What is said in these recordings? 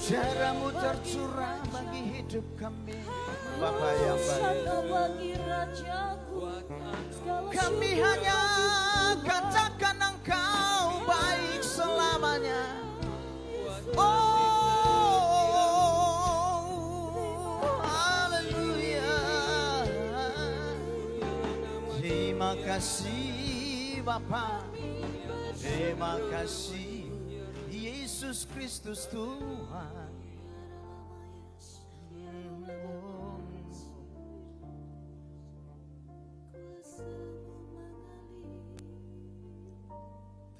Ajaranmu tercurah bagi hidup kami, Bapa yang baik. Kami hanya katakan Engkau baik selamanya. Oh, haleluya. Terima kasih Bapa. Terima kasih Yesus Kristus Tuhan.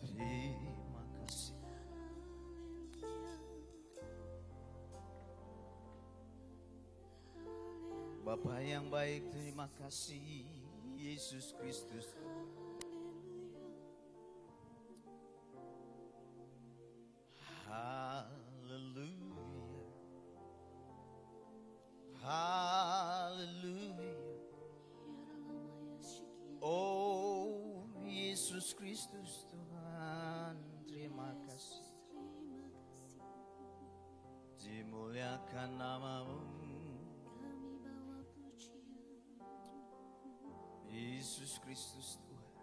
Terima kasih. Bapa yang baik, terima kasih Yesus Kristus. Haleluya. Haleluya. Oh Yesus Kristus Tuhan, terima kasih. Dimuliakan nama-Mu. Yesus Kristus Tuhan.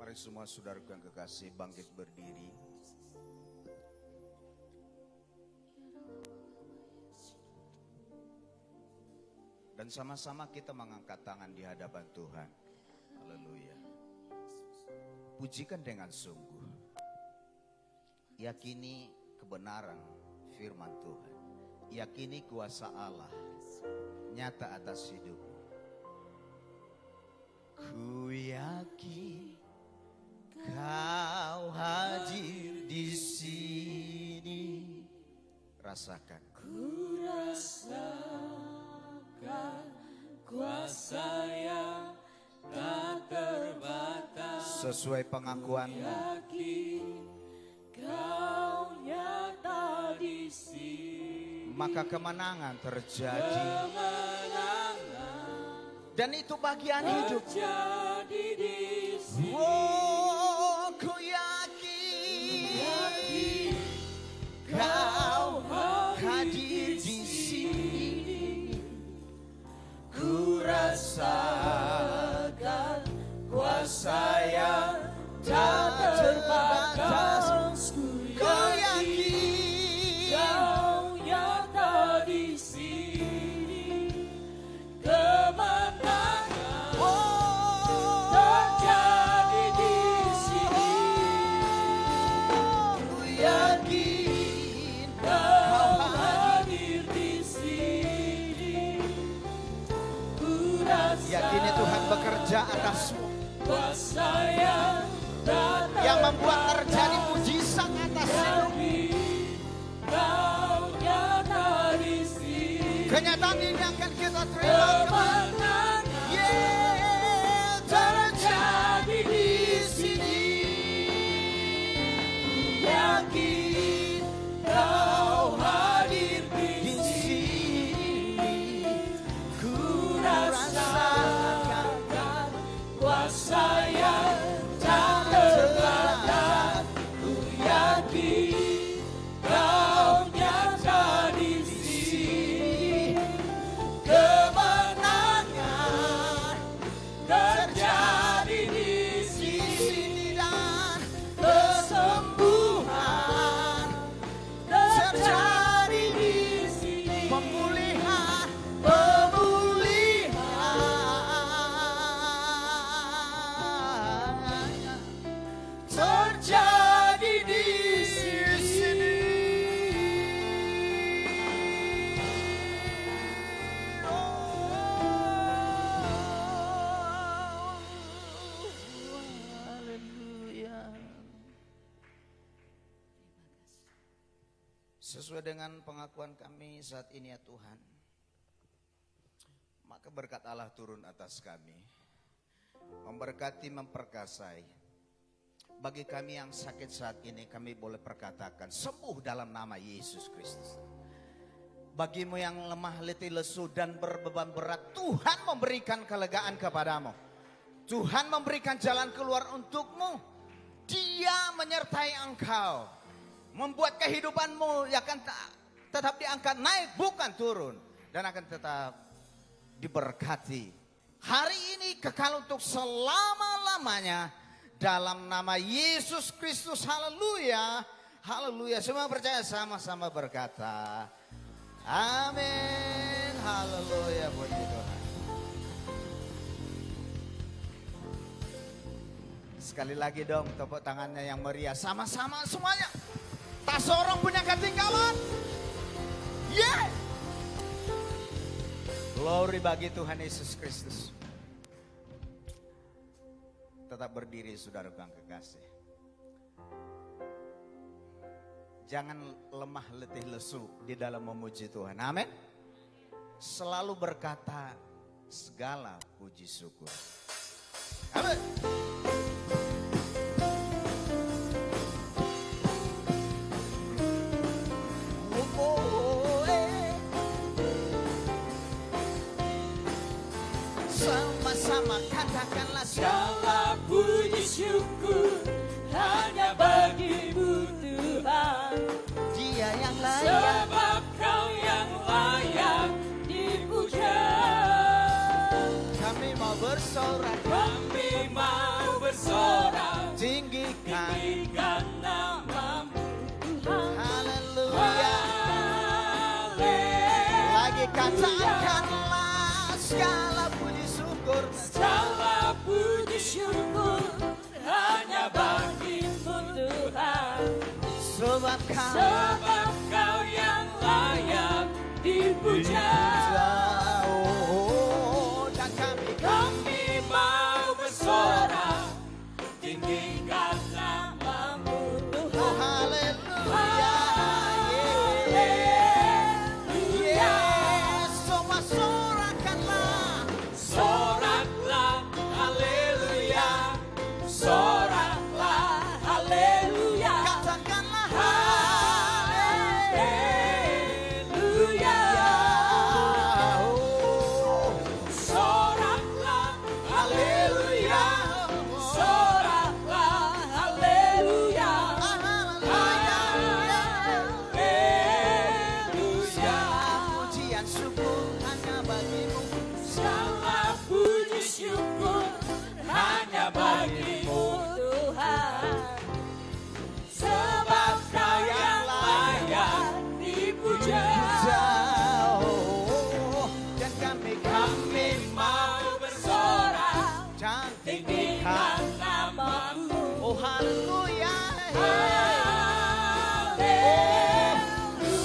Mari semua saudaraku yang kekasih bangkit berdiri. Dan sama-sama kita mengangkat tangan di hadapan Tuhan. Haleluya. Pujikan dengan sungguh. Yakini kebenaran firman Tuhan. Yakini kuasa Allah nyata atas hidupmu. Ku yakin Kau hadir di sini. Rasakan. Ku rasakan kuasa yang tak terbatas. Sesuai pengakuanmu. Yakin Kau nyata di sini. Maka kemenangan terjadi. Kemenangan Dan itu bagian hidup. terjadi di sini. Oh, ku yakin Kau hadir di sini. Ku rasakan kuasa yang tak terbatas. Ku yakin Kau nyata di sini. Kemenangan terjadi di sini. ku yakin Kau hadir di sini. Ku Yakini rasa Tuhan bekerja atasmu, kuasa yang tak yang membuat terjadi mujizat atas hidupmu. Kau nyata di sini. Kenyataan ini akan kita terima kembali. Kemenangan Yeah, terjadi di sini. yakin Kau hadir di Di sini ku rasakan rasakan kuasa yang tak terbatas. Ku yakin Kau nyata di sini. Kemenangan terjadi di sini. dan Kesembuhan terjadi di sini. pemulihan Terjadi di sini. Haleluya. Sesuai dengan pengakuan kami saat ini ya Tuhan, maka berkat Allah turun atas kami, memberkati, memperkasai. Bagi kami yang sakit saat ini, kami boleh perkatakan sembuh dalam nama Yesus Kristus. Bagimu yang lemah, letih, lesu dan berbeban berat, Tuhan memberikan kelegaan kepadamu. Tuhan memberikan jalan keluar untukmu. Dia menyertai engkau. Membuat kehidupanmu ya akan tetap diangkat naik bukan turun. Dan akan tetap diberkati. Hari ini kekal untuk selama-lamanya. Dalam nama Yesus Kristus. Haleluya. Haleluya. Semua percaya sama-sama berkata. Amin. Haleluya. Puji Tuhan. Sekali lagi dong tepuk tangannya yang meriah. Sama-sama semuanya. Tak seorang pun yang ketinggalan. Yeah. Glory bagi Tuhan Yesus Kristus. Tetap berdiri saudaraku yang kekasih. Jangan lemah letih lesu di dalam memuji Tuhan. Amin. Selalu berkata segala puji syukur. Amin. Sama-sama katakanlah Segala puji syukur hanya bagimu Tuhan. Dia yang layak. Sebab kau yang layak dipuja. Kami mau bersorak, Kami mau bersorak, tinggikan. tinggikan namamu Tuhan. Haleluya. Lagi katakanlah segala puji syukur. Segala puji syukur hanya bagimu Tuhan. Sebab kau yang layak dipuja. Dan Kami mau bersorak, tinggikan namamu Tuhan. haleluya. Semua sorakanlah. Soraklah, haleluya. Soraklah, haleluya. Katakanlah Haleluya. Soraklah, haleluya. Soraklah, haleluya. Haleluya. pujian syukur hanya bagimu. Segala puji syukur hanya bagimu Tuhan. Sebab kau yang layak dipuja. Dan kami Mau bersorak, cantikkan. tinggikan namamu. Oh haleluya. Haleluya.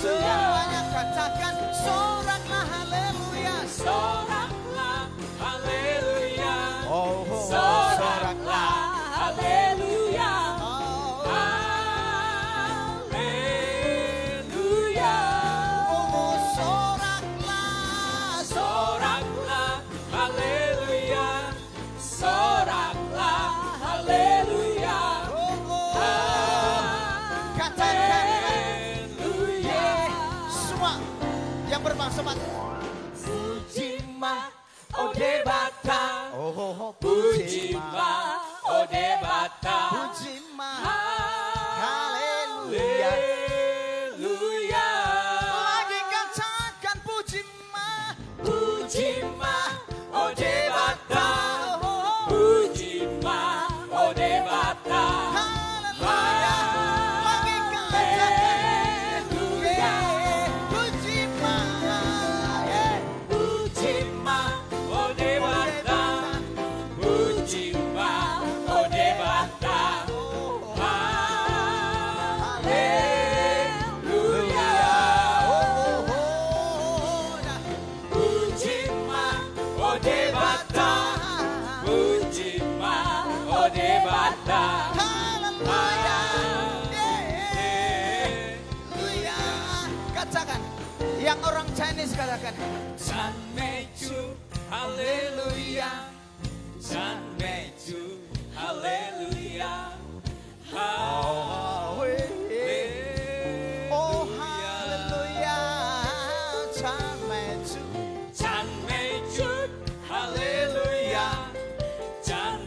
Semuanya katakan soraklah haleluya. Soraklah, haleluya. Oh Soraklah, haleluya. Oh, Haleluya. oh soraklah. Soraklah, haleluya. Soraklah, haleluya. Oh, katakan. Haleluya. Semua yang berbangsa Pujima, ode bata. Oh, Pujima, ode bata. Pujima. Haleluya. Haleluya. Lagi katakan Pujima. Pujima, ode bata. Oh, Pujima, ode bata. haleluya. Lagi katakan Pujima. Pujima, ode bata. Pujima, ode bata. Haleluya. Pujima, ode bata. Pujima, ode bata. Katakan, yang orang Chinese katakan, San Meiju, haleluya. San Meiju, haleluya. oh haleluya, Chinese. San Meiju, haleluya. San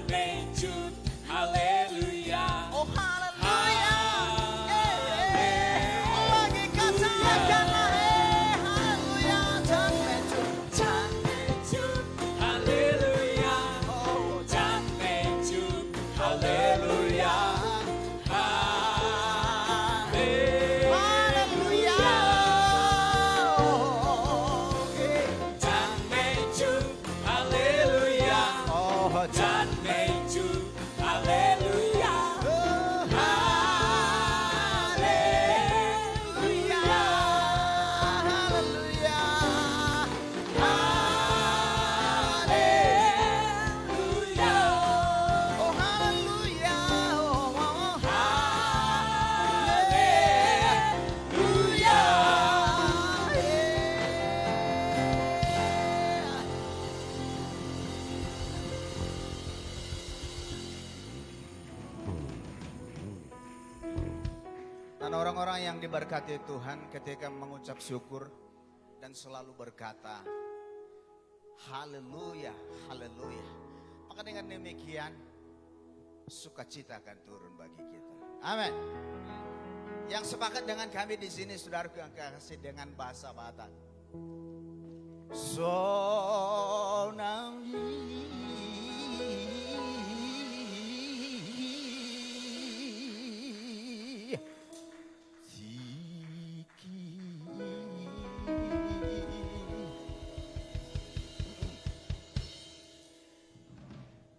Thank you, haleluya. Dan orang-orang yang diberkati Tuhan ketika mengucap syukur dan selalu berkata, haleluya, haleluya. Maka dengan demikian, sukacita akan turun bagi kita. Amin. Yang sepakat dengan kami di sini, saudaraku yang kasih, dengan bahasa Batak. Sonang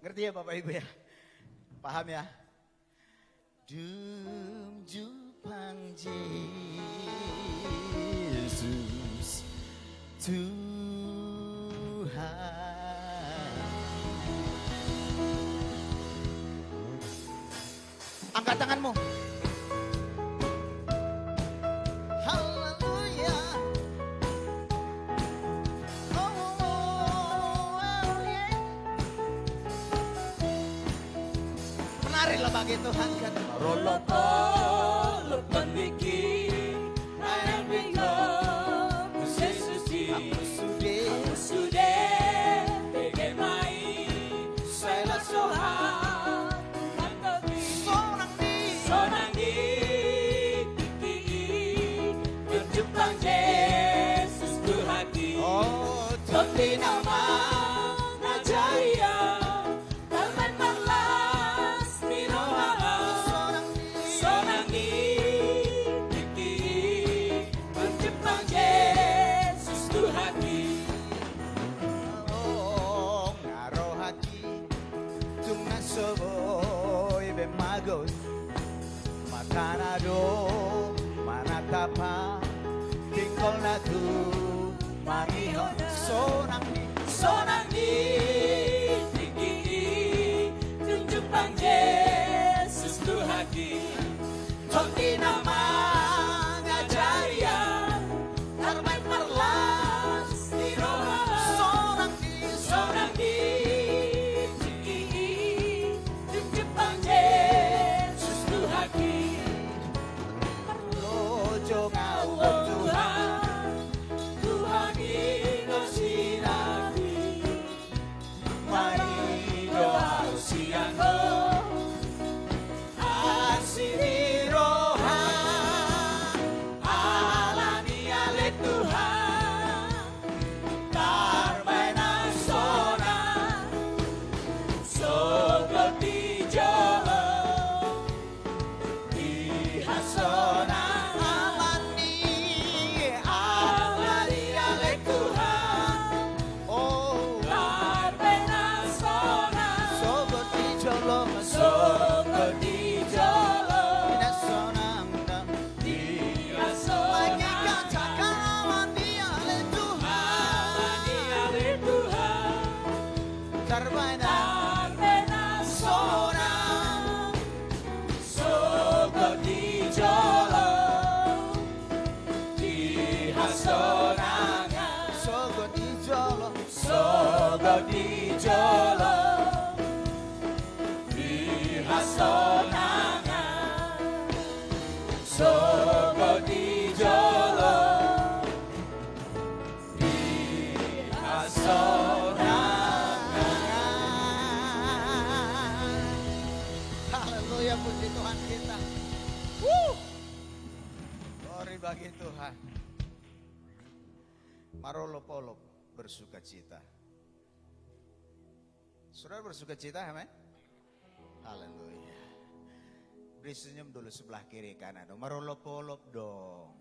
ngerti ya Bapak Ibu ya? Paham ya? Dum jupang Yesus Tuhan. Angkat tanganmu. Haleluya. Menarilah bagi Tuhan kan. Rolopo, lepan bikin, ayam bingo, musesusi, sudah, pengen main, saya sohan, mantap sonang di, berjumpa Yesus ku hati, topi nama ngajaya, taman malas minoha, sonang di, berjumpa Yesus ku hati. Ngaro hati tunga soboy bemagos matanado manatapa tingkol naku mamihon Sonang di, berjumpa Yesus ku hati, topi nama ngajaya, tarmai perlas di roha, sonang di, berjumpa Yesus ku hati, lojo ngau Tuhan, Tuhan ingasirapi, mari doa siang asiri roha, alani ale Tuhan, tarbaina sona, sogo di jolo, di hasona, alani ale Tuhan, tarbaina sona, sogo di jolo, di hasona, alani ale Tuhan, tarbaina sona, sogo di jolo, di hasona, sogo di jolo, di hasona, sogo di jolo, di hasona. Haleluya, puji Tuhan kita. Glory bagi Tuhan. Marolopolop bersuka cita. Saudara bersuka cita, amin? Haleluya. Beri senyum dulu sebelah kiri kanan. Marolopolop dong.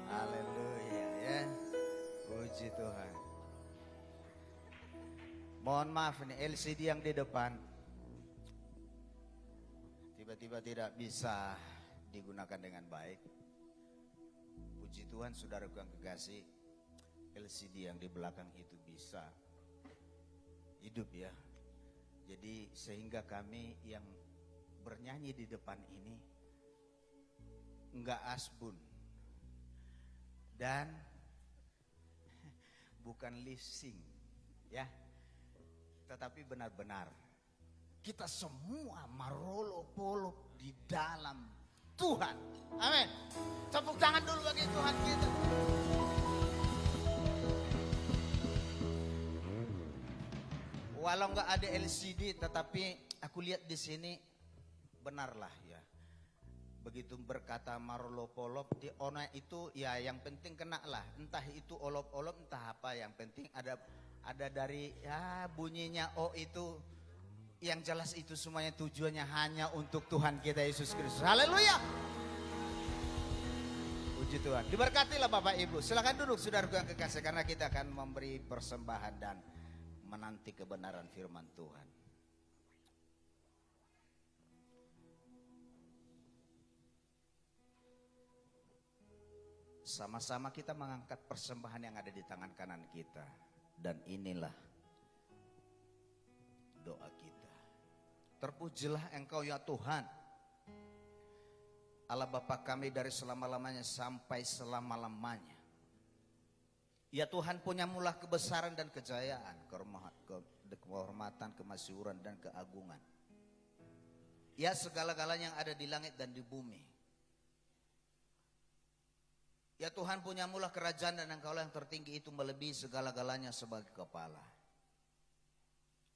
Haleluya ya. Puji Tuhan. Mohon maaf nih LCD yang di depan tiba-tiba tidak bisa digunakan dengan baik. Puji Tuhan saudaraku yang kekasih, LCD yang di belakang itu bisa hidup ya. Jadi sehingga kami yang bernyanyi di depan ini enggak asbun dan bukan lip sync ya, tetapi benar-benar kita semua marolo-polo di dalam Tuhan. Amin. Tepuk tangan dulu bagi Tuhan kita. Walau nggak ada LCD, tetapi aku lihat di sini benarlah ya. Begitu berkata marolo-polop di ona itu ya, yang penting kena lah. Entah itu olop-olop, entah apa, yang penting ada dari ya bunyinya O itu. Yang jelas itu semuanya tujuannya hanya untuk Tuhan kita Yesus Kristus. Haleluya. Puji Tuhan. Diberkatilah Bapak Ibu. Silakan duduk saudaraku yang kekasih, karena kita akan memberi persembahan dan menanti kebenaran firman Tuhan. Sama-sama kita mengangkat persembahan yang ada di tangan kanan kita. Dan inilah doa kita. Terpujilah Engkau ya Tuhan, Allah Bapa kami dari selama-lamanya sampai selama-lamanya. Ya Tuhan, punyamulah kebesaran dan kejayaan, kehormatan, kemasyhuran dan keagungan. Ya segala-galanya yang ada di langit dan di bumi. Ya Tuhan, punyamulah kerajaan dan Engkaulah yang tertinggi itu melebihi segala-galanya sebagai kepala.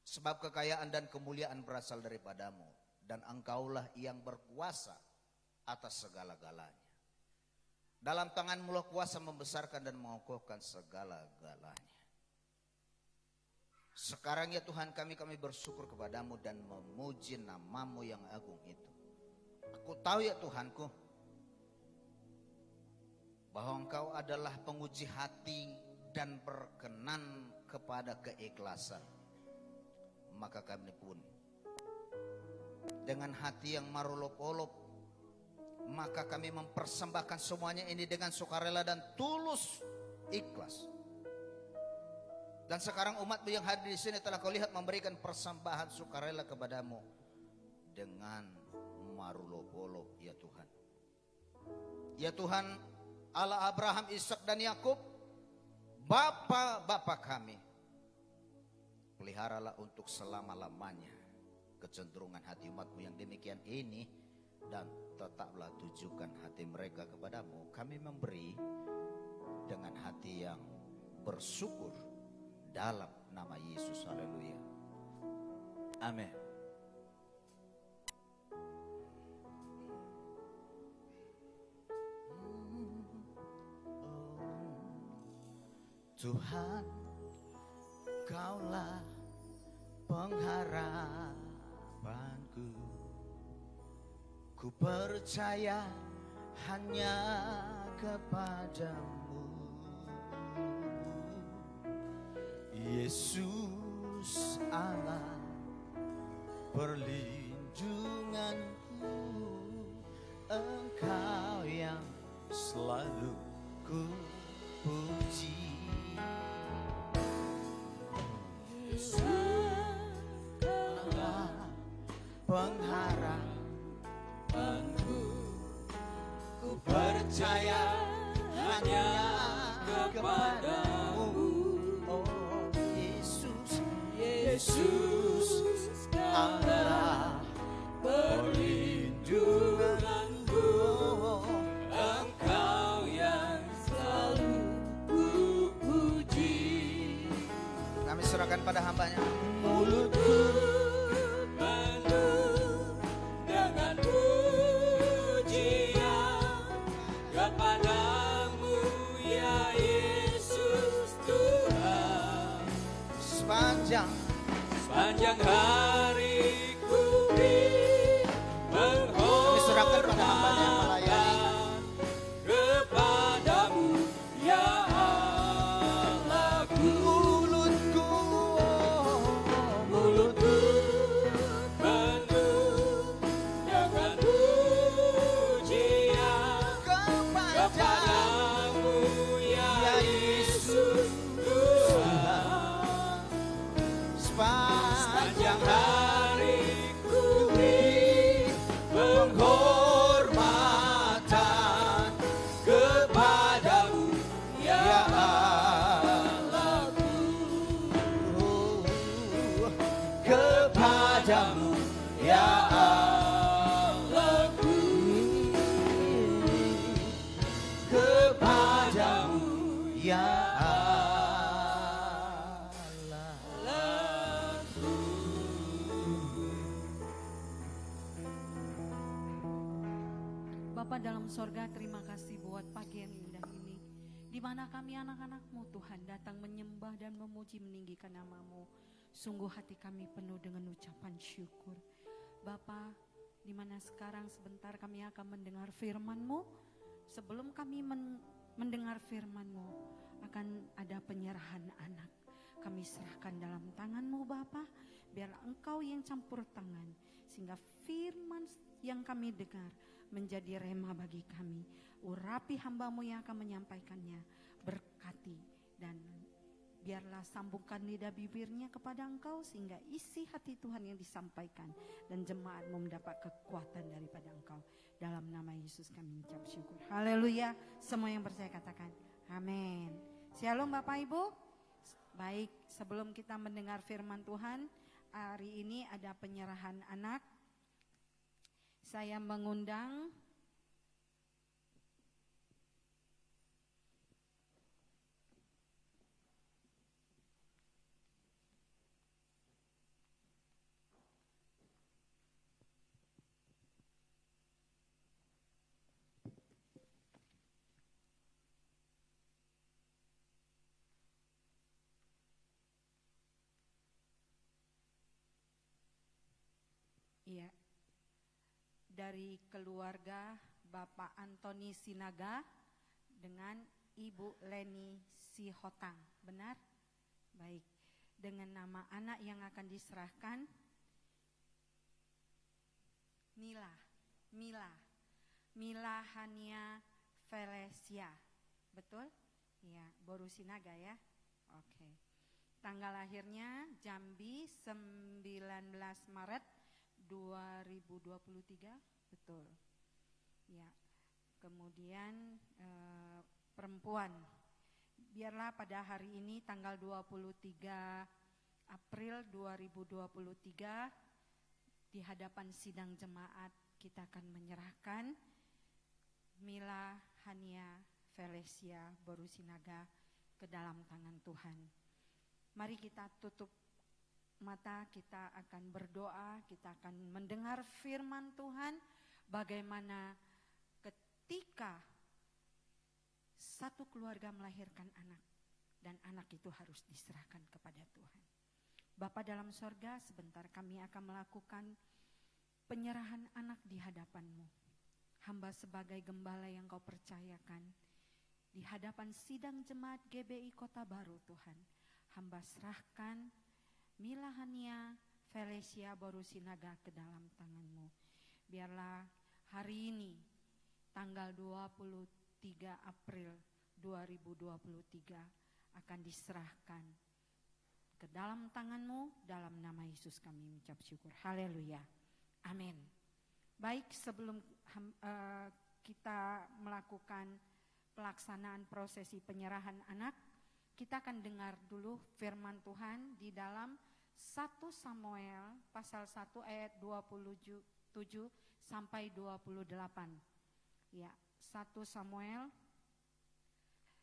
Sebab kekayaan dan kemuliaan berasal daripadamu, dan Engkaulah yang berkuasa atas segala-galanya. Dalam tanganmu lah kuasa membesarkan dan mengokohkan segala-galanya. Sekarang ya Tuhan, kami bersyukur kepadamu dan memuji namamu yang agung itu. Aku tahu ya Tuhanku, bahwa Engkau adalah penguji hati dan berkenan kepada keikhlasan. Maka kami pun dengan hati yang marolop-olop, maka kami mempersembahkan semuanya ini dengan sukarela dan tulus ikhlas. Dan sekarang umatmu yang hadir di sini telah kau lihat memberikan persembahan sukarela kepadamu dengan marolop-olop ya Tuhan. Ya Tuhan, Allah Abraham, Ishak dan Yakub, Bapa kami, peliharalah untuk selama-lamanya kecenderungan hati umatmu yang demikian ini, dan tetaplah tujukan hati mereka kepadamu. Kami memberi dengan hati yang bersyukur dalam nama Yesus. Haleluya. Amin. Tuhan, Kaulah pengharapanku. Ku percaya hanya kepadamu, Yesus Allah perlindunganku. Engkau yang selalu ku puji. Allah pengharapanku, ku percaya hanya kepadamu, oh Yesus, Yesus Allah perlindunganku. Engkau yang selalu ku puji. Kami serahkan pada hamba-Nya. Mulutku penuh dengan pujian kepadamu ya Yesus Tuhan. Sepanjang ya Allahku, kepadamu Ya Bapa dalam sorga, terima kasih buat pagi yang indah ini, di mana kami anak-anak-Mu Tuhan datang menyembah dan memuji meninggikan nama-Mu. Sungguh hati kami penuh dengan ucapan syukur. Bapa, di mana sekarang sebentar kami akan mendengar firman-Mu. Sebelum kami mendengar firman-Mu, akan ada penyerahan anak. Kami serahkan dalam tangan-Mu Bapa, biarlah Engkau yang campur tangan, sehingga firman yang kami dengar menjadi rema bagi kami. Urapi hamba-Mu yang akan menyampaikannya, berkati dan biarlah sambungkan lidah bibirnya kepada Engkau, sehingga isi hati Tuhan yang disampaikan dan jemaat-Mu mendapat kekuatan daripada Engkau. Dalam nama Yesus kami ucap syukur. Haleluya. Semua yang percaya katakan amin. Shalom Bapak Ibu. Baik, sebelum kita mendengar firman Tuhan, hari ini ada penyerahan anak. Saya mengundang dari keluarga Bapak Antoni Sinaga dengan Ibu Leni Sihotang. Benar? Baik. Dengan nama anak yang akan diserahkan Mila Hania Felesia. Betul? Iya, Boru Sinaga ya. Oke. Tanggal lahirnya Jambi 19 Maret 2023, betul. Ya. Kemudian perempuan. Biarlah pada hari ini tanggal 23 April 2023 di hadapan sidang jemaat kita akan menyerahkan Mila Hania Felesia Boru Sinaga ke dalam tangan Tuhan. Mari kita tutup mata, kita akan berdoa, kita akan mendengar firman Tuhan, bagaimana ketika satu keluarga melahirkan anak dan anak itu harus diserahkan kepada Tuhan. Bapa dalam sorga, sebentar kami akan melakukan penyerahan anak di hadapan-Mu. Hamba sebagai gembala yang Kau percayakan di hadapan sidang jemaat GBI Kota Baru Tuhan, hamba serahkan Mila Hania Felesia Boru Sinaga ke dalam tangan-Mu. Biarlah hari ini tanggal 23 April 2023 akan diserahkan ke dalam tangan-Mu. Dalam nama Yesus kami mengucap syukur. Haleluya. Amin. Baik, sebelum kita melakukan pelaksanaan prosesi penyerahan anak, kita akan dengar dulu firman Tuhan di dalam 1 Samuel pasal 1 ayat 27 sampai 28. Ya, 1 Samuel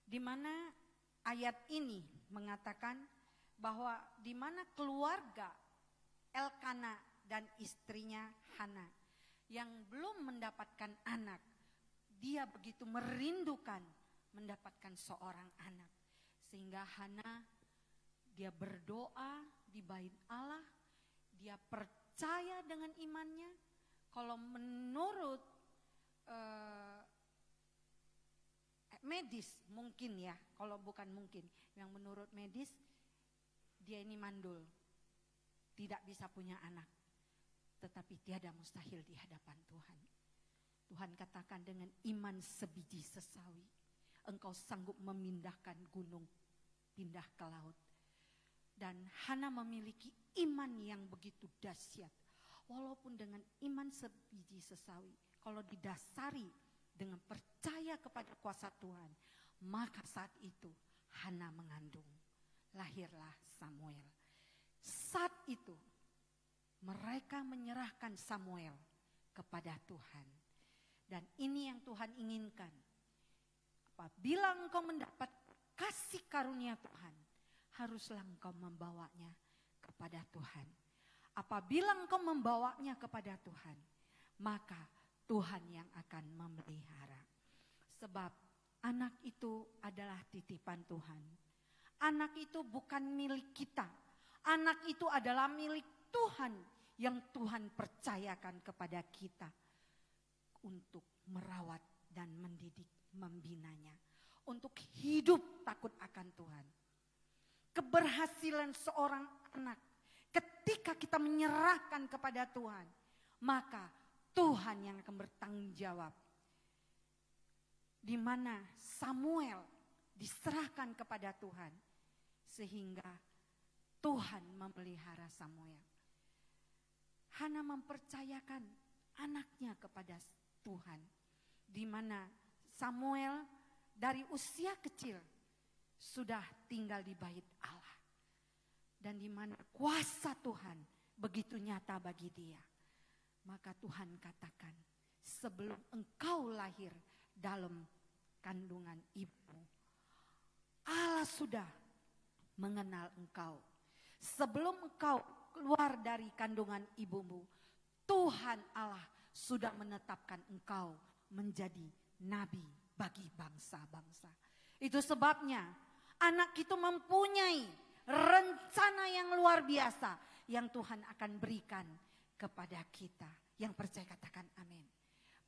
di mana ayat ini mengatakan bahwa di mana keluarga Elkana dan istrinya Hana yang belum mendapatkan anak, dia begitu merindukan mendapatkan seorang anak. Sehingga Hana, dia berdoa di bait Allah, dia percaya dengan imannya. Kalau menurut medis mungkin ya, kalau bukan mungkin, yang menurut medis dia ini mandul, tidak bisa punya anak. Tetapi tiada mustahil di hadapan Tuhan. Tuhan katakan dengan iman sebiji sesawi, engkau sanggup memindahkan gunung pindah ke laut. Dan Hana memiliki iman yang begitu dahsyat. Walaupun dengan iman sebiji sesawi, kalau didasari dengan percaya kepada kuasa Tuhan, maka saat itu Hana mengandung. Lahirlah Samuel. Saat itu Mereka menyerahkan Samuel kepada Tuhan. Dan ini yang Tuhan inginkan. Apabila engkau mendapat kasih karunia Tuhan, haruslah engkau membawanya kepada Tuhan. Apabila engkau membawanya kepada Tuhan, maka Tuhan yang akan memelihara. Sebab anak itu adalah titipan Tuhan. Anak itu bukan milik kita. Anak itu adalah milik Tuhan yang Tuhan percayakan kepada kita untuk merawat dan mendidik, membinanya. Untuk hidup takut akan Tuhan. Keberhasilan seorang anak ketika kita menyerahkan kepada Tuhan, maka Tuhan yang akan bertanggung jawab. Di mana Samuel diserahkan kepada Tuhan, sehingga Tuhan memelihara Samuel. Hana mempercayakan anaknya kepada Tuhan, di mana Samuel dari usia kecil sudah tinggal di bait Allah, dan di mana kuasa Tuhan begitu nyata bagi dia. Maka Tuhan katakan, sebelum engkau lahir dalam kandungan ibu, Allah sudah mengenal engkau. Sebelum engkau keluar dari kandungan ibumu, Tuhan Allah sudah menetapkan engkau menjadi nabi bagi bangsa-bangsa. Itu sebabnya anak itu mempunyai rencana yang luar biasa yang Tuhan akan berikan kepada kita. Yang percaya katakan amin.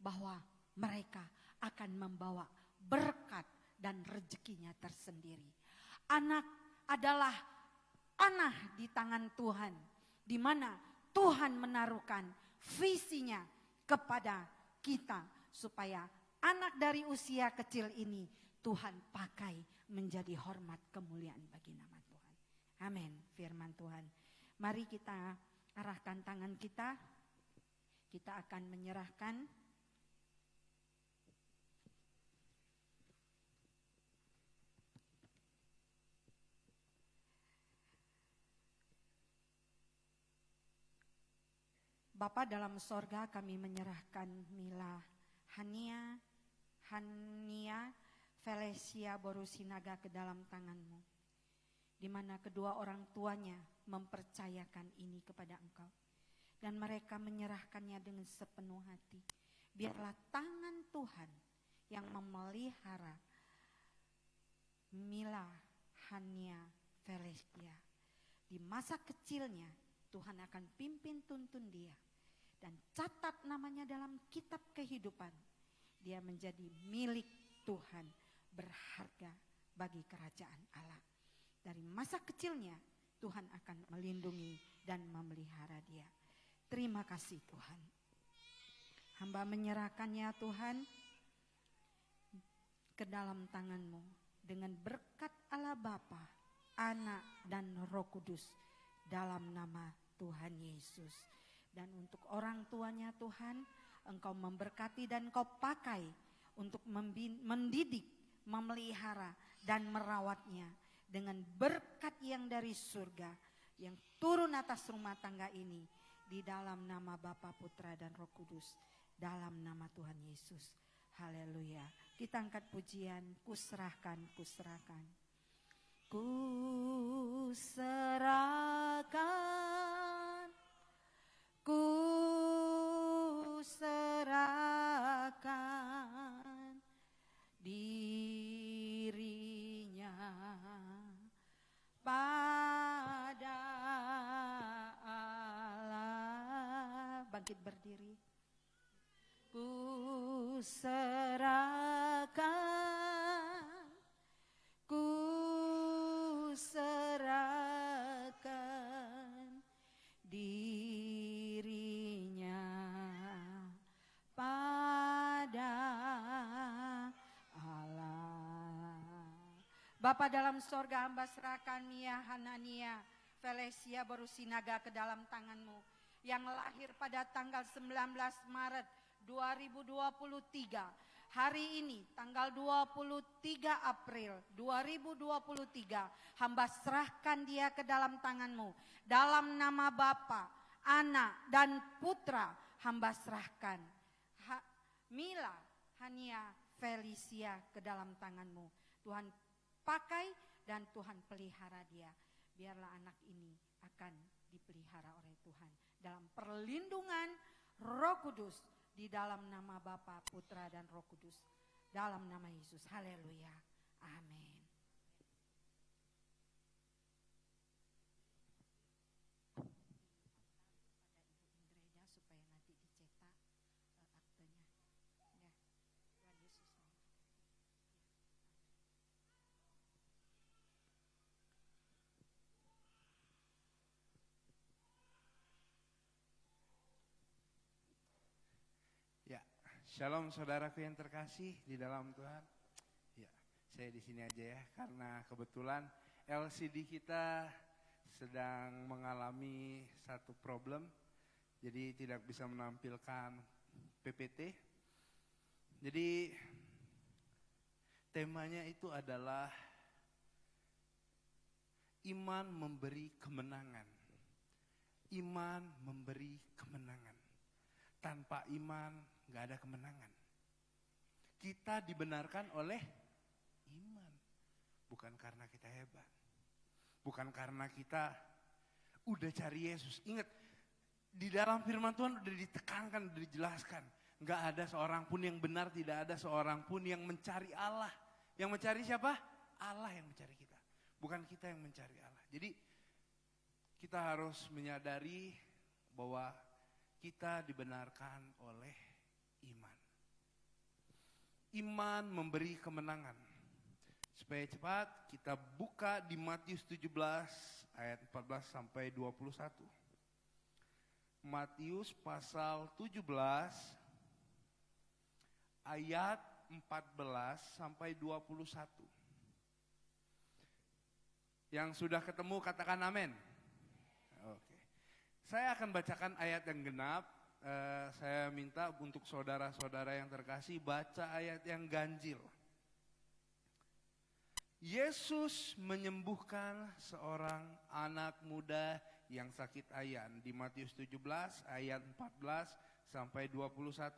Bahwa mereka akan membawa berkat dan rezekinya tersendiri. Anak adalah panah di tangan Tuhan, di mana Tuhan menaruhkan visinya kepada kita supaya anak dari usia kecil ini Tuhan pakai menjadi hormat kemuliaan bagi nama Tuhan. Amin. Firman Tuhan. Mari kita arahkan tangan kita. Kita akan menyerahkan Bapa dalam sorga, kami menyerahkan Mila Hania Felesia Borusinaga ke dalam tangan-Mu, di mana kedua orang tuanya mempercayakan ini kepada Engkau, dan mereka menyerahkannya dengan sepenuh hati. Biarlah tangan Tuhan yang memelihara Mila Hania Felesia. Di masa kecilnya Tuhan akan pimpin tuntun dia, dan catat namanya dalam kitab kehidupan. Dia menjadi milik Tuhan, berharga bagi kerajaan Allah. Dari masa kecilnya Tuhan akan melindungi dan memelihara dia. Terima kasih Tuhan. Hamba menyerahkannya Tuhan ke dalam tangan-Mu dengan berkat Allah Bapa, Anak dan Roh Kudus dalam nama Tuhan Yesus. Dan untuk orang tuanya Tuhan, Engkau memberkati dan Engkau pakai untuk mendidik, memelihara dan merawatnya dengan berkat yang dari surga yang turun atas rumah tangga ini, di dalam nama Bapa, Putra dan Roh Kudus, dalam nama Tuhan Yesus. Haleluya. Kita angkat pujian, kuserahkan. Kuserahkan dirinya pada Allah. Bangkit berdiri. Kuserahkan dirinya pada Allah. Bapa dalam sorga, hamba serahkan Mia Hanania Felesia Borusinaga ke dalam tangan-Mu, yang lahir pada tanggal 19 Maret 2023. Hari ini tanggal 23 April 2023, hamba serahkan dia ke dalam tangan-Mu. Dalam nama Bapa, anak dan putra hamba serahkan. Mila, Hania, Felicia ke dalam tanganmu. Tuhan pakai dan Tuhan pelihara dia. Biarlah anak ini akan dipelihara oleh Tuhan. Dalam perlindungan Roh Kudus. Di dalam nama Bapa, Putra dan Roh Kudus. Dalam nama Yesus. Haleluya. Amin. Ya, shalom saudaraku yang terkasih di dalam Tuhan. Ya, saya di sini aja ya, karena kebetulan LCD kita sedang mengalami satu problem, jadi tidak bisa menampilkan PPT. Jadi temanya itu adalah iman memberi kemenangan. Iman memberi kemenangan. Tanpa iman gak ada kemenangan. Kita dibenarkan oleh iman. Bukan karena kita hebat. Bukan karena kita udah cari Yesus. Ingat, di dalam firman Tuhan udah ditekankan, udah dijelaskan. Gak ada seorang pun yang benar, tidak ada seorang pun yang mencari Allah. Yang mencari siapa? Allah yang mencari kita. Bukan kita yang mencari Allah. Jadi kita harus menyadari bahwa kita dibenarkan oleh iman. Iman memberi kemenangan. Supaya cepat kita buka di Matius 17 ayat 14 sampai 21. Matius pasal 17 ayat 14 sampai 21. Yang sudah ketemu katakan amin. Oke. Saya akan bacakan ayat yang genap. Saya minta untuk saudara-saudara yang terkasih baca ayat yang ganjil. Yesus menyembuhkan seorang anak muda yang sakit ayan di Matius 17 ayat 14 sampai 21.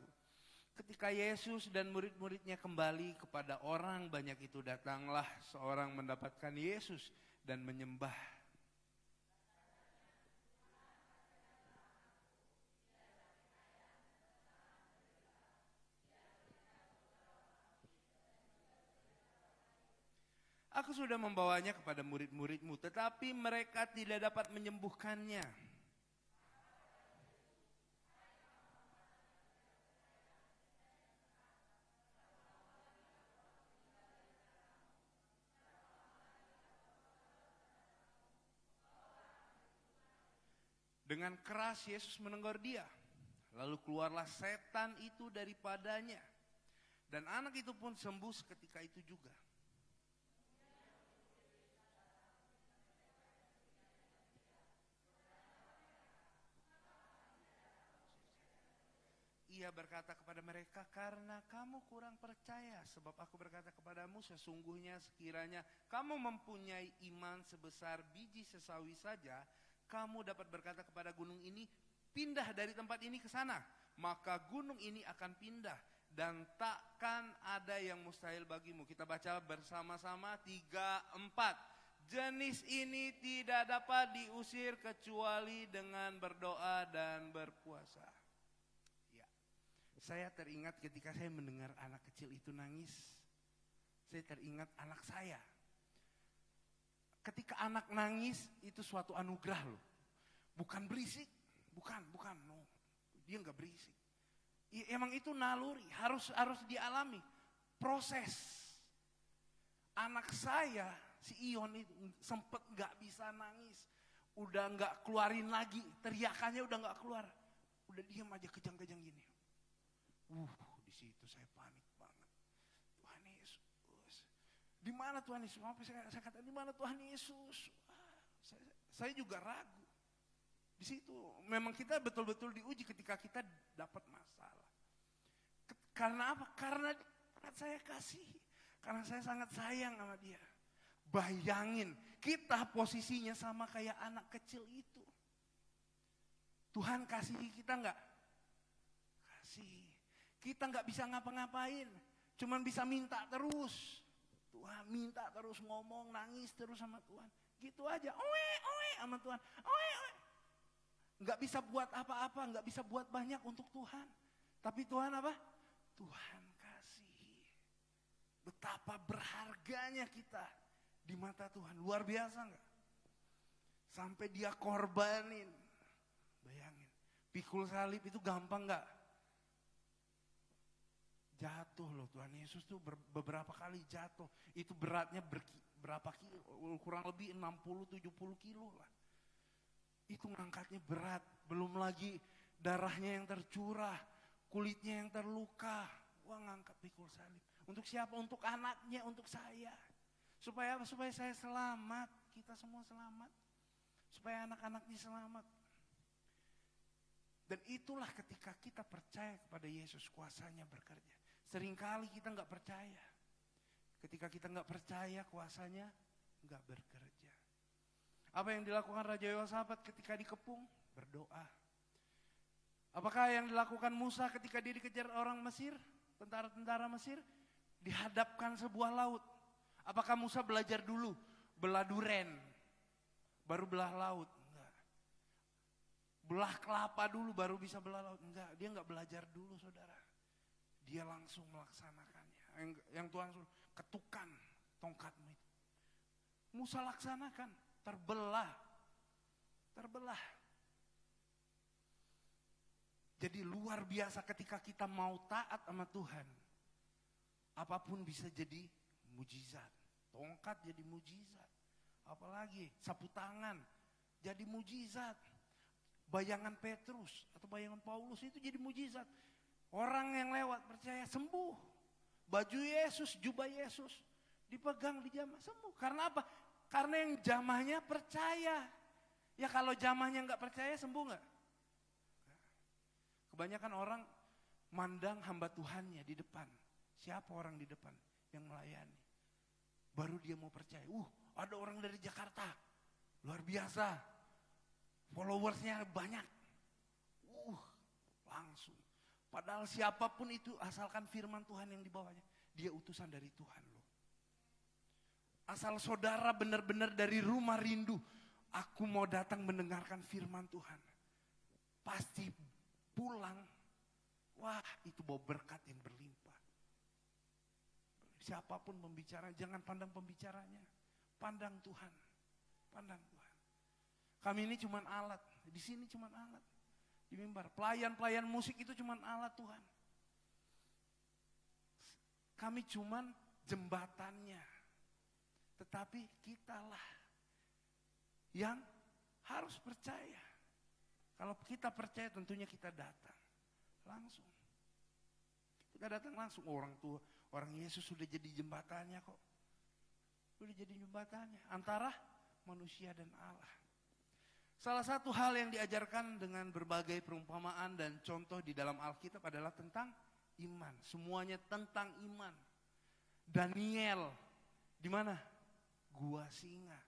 Ketika Yesus dan murid-muridnya kembali kepada orang banyak itu, datanglah seorang mendapatkan Yesus dan menyembah. Aku sudah membawanya kepada murid-muridmu, tetapi mereka tidak dapat menyembuhkannya. Dengan keras Yesus menegur dia. Lalu keluarlah setan itu daripadanya. Dan anak itu pun sembuh seketika itu juga. Ia berkata kepada mereka, karena kamu kurang percaya, sebab aku berkata kepadamu sesungguhnya sekiranya kamu mempunyai iman sebesar biji sesawi saja, kamu dapat berkata kepada gunung ini, pindah dari tempat ini ke sana, maka gunung ini akan pindah dan takkan ada yang mustahil bagimu. Kita baca bersama-sama 3, 4. Jenis ini tidak dapat diusir kecuali dengan berdoa dan berpuasa. Saya teringat ketika saya mendengar anak kecil itu nangis. Saya teringat anak saya. Ketika anak nangis itu suatu anugerah loh. Bukan berisik. Bukan. No. Dia gak berisik. Emang itu naluri. Harus dialami. Proses. Anak saya, si Ion itu sempet gak bisa nangis. Udah gak keluarin lagi. Teriakannya udah gak keluar. Udah diam aja kejang-kejang gini. Di situ saya panik banget. Tuhan Yesus, di mana Tuhan Yesus? Saya kata di mana Tuhan Yesus? Saya juga ragu. Di situ memang kita betul-betul diuji ketika kita dapat masalah. Karena apa? Karena saya kasih. Karena saya sangat sayang sama dia. Bayangin kita posisinya sama kayak anak kecil itu. Tuhan kasihi kita enggak? Kasih. Kita enggak bisa ngapa-ngapain. Cuman bisa minta terus. Tuhan minta terus, ngomong, nangis terus sama Tuhan. Gitu aja, oe sama Tuhan. Oe. Enggak bisa buat apa-apa, enggak bisa buat banyak untuk Tuhan. Tapi Tuhan apa? Tuhan kasih. Betapa berharganya kita di mata Tuhan. Luar biasa enggak? Sampai dia korbanin. Bayangin, pikul salib itu gampang enggak? Jatuh loh, Tuhan Yesus tuh beberapa kali jatuh. Itu beratnya berapa kilo? Kurang lebih 60-70 kilo lah. Itu ngangkatnya berat. Belum lagi darahnya yang tercurah, kulitnya yang terluka. Wah, ngangkat pikul salib. Untuk siapa? Untuk anaknya, untuk saya. Supaya apa? Supaya saya selamat. Kita semua selamat. Supaya anak-anaknya selamat. Dan itulah ketika kita percaya kepada Yesus, kuasanya bekerja. Seringkali kita nggak percaya. Ketika kita nggak percaya, kuasanya nggak bekerja. Apa yang dilakukan Raja Yehosafat ketika dikepung? Berdoa. Apakah yang dilakukan Musa ketika dia dikejar orang Mesir? Tentara-tentara Mesir? Dihadapkan sebuah laut. Apakah Musa belajar dulu? Belah duren. Baru belah laut? Enggak. Belah kelapa dulu baru bisa belah laut? Enggak, dia enggak belajar dulu saudara. Dia langsung melaksanakannya. Yang Tuhan suruh, ketukan tongkatmu itu. Musa laksanakan, terbelah. Jadi luar biasa ketika kita mau taat sama Tuhan. Apapun bisa jadi mujizat. Tongkat jadi mujizat. Apalagi sapu tangan jadi mujizat. Bayangan Petrus atau bayangan Paulus itu jadi mujizat. Orang yang lewat percaya sembuh. Baju Yesus, jubah Yesus dipegang, dijamah, sembuh. Karena apa? Karena yang jamahnya percaya. Ya kalau jamahnya nggak percaya, sembuh nggak? Kebanyakan orang mandang hamba Tuhannya di depan. Siapa orang di depan yang melayani? Baru dia mau percaya. Ada orang dari Jakarta, luar biasa. Followersnya banyak. Langsung. Padahal siapapun itu asalkan firman Tuhan yang dibawanya. Dia utusan dari Tuhan loh. Asal saudara benar-benar dari rumah rindu. Aku mau datang mendengarkan firman Tuhan. Pasti pulang. Wah, itu bawa berkat yang berlimpah. Siapapun pembicara, jangan pandang pembicaranya. Pandang Tuhan. Pandang Tuhan. Kami ini cuman alat. Di sini cuman alat. Di mimbar. Pelayan-pelayan musik itu cuman alat Tuhan. Kami cuman jembatannya. Tetapi kitalah yang harus percaya. Kalau kita percaya tentunya kita datang. Langsung. Kita datang langsung. Orang Yesus sudah jadi jembatannya kok. Sudah jadi jembatannya. Antara manusia dan Allah. Salah satu hal yang diajarkan dengan berbagai perumpamaan dan contoh di dalam Alkitab adalah tentang iman. Semuanya tentang iman. Daniel, di mana? Gua singa.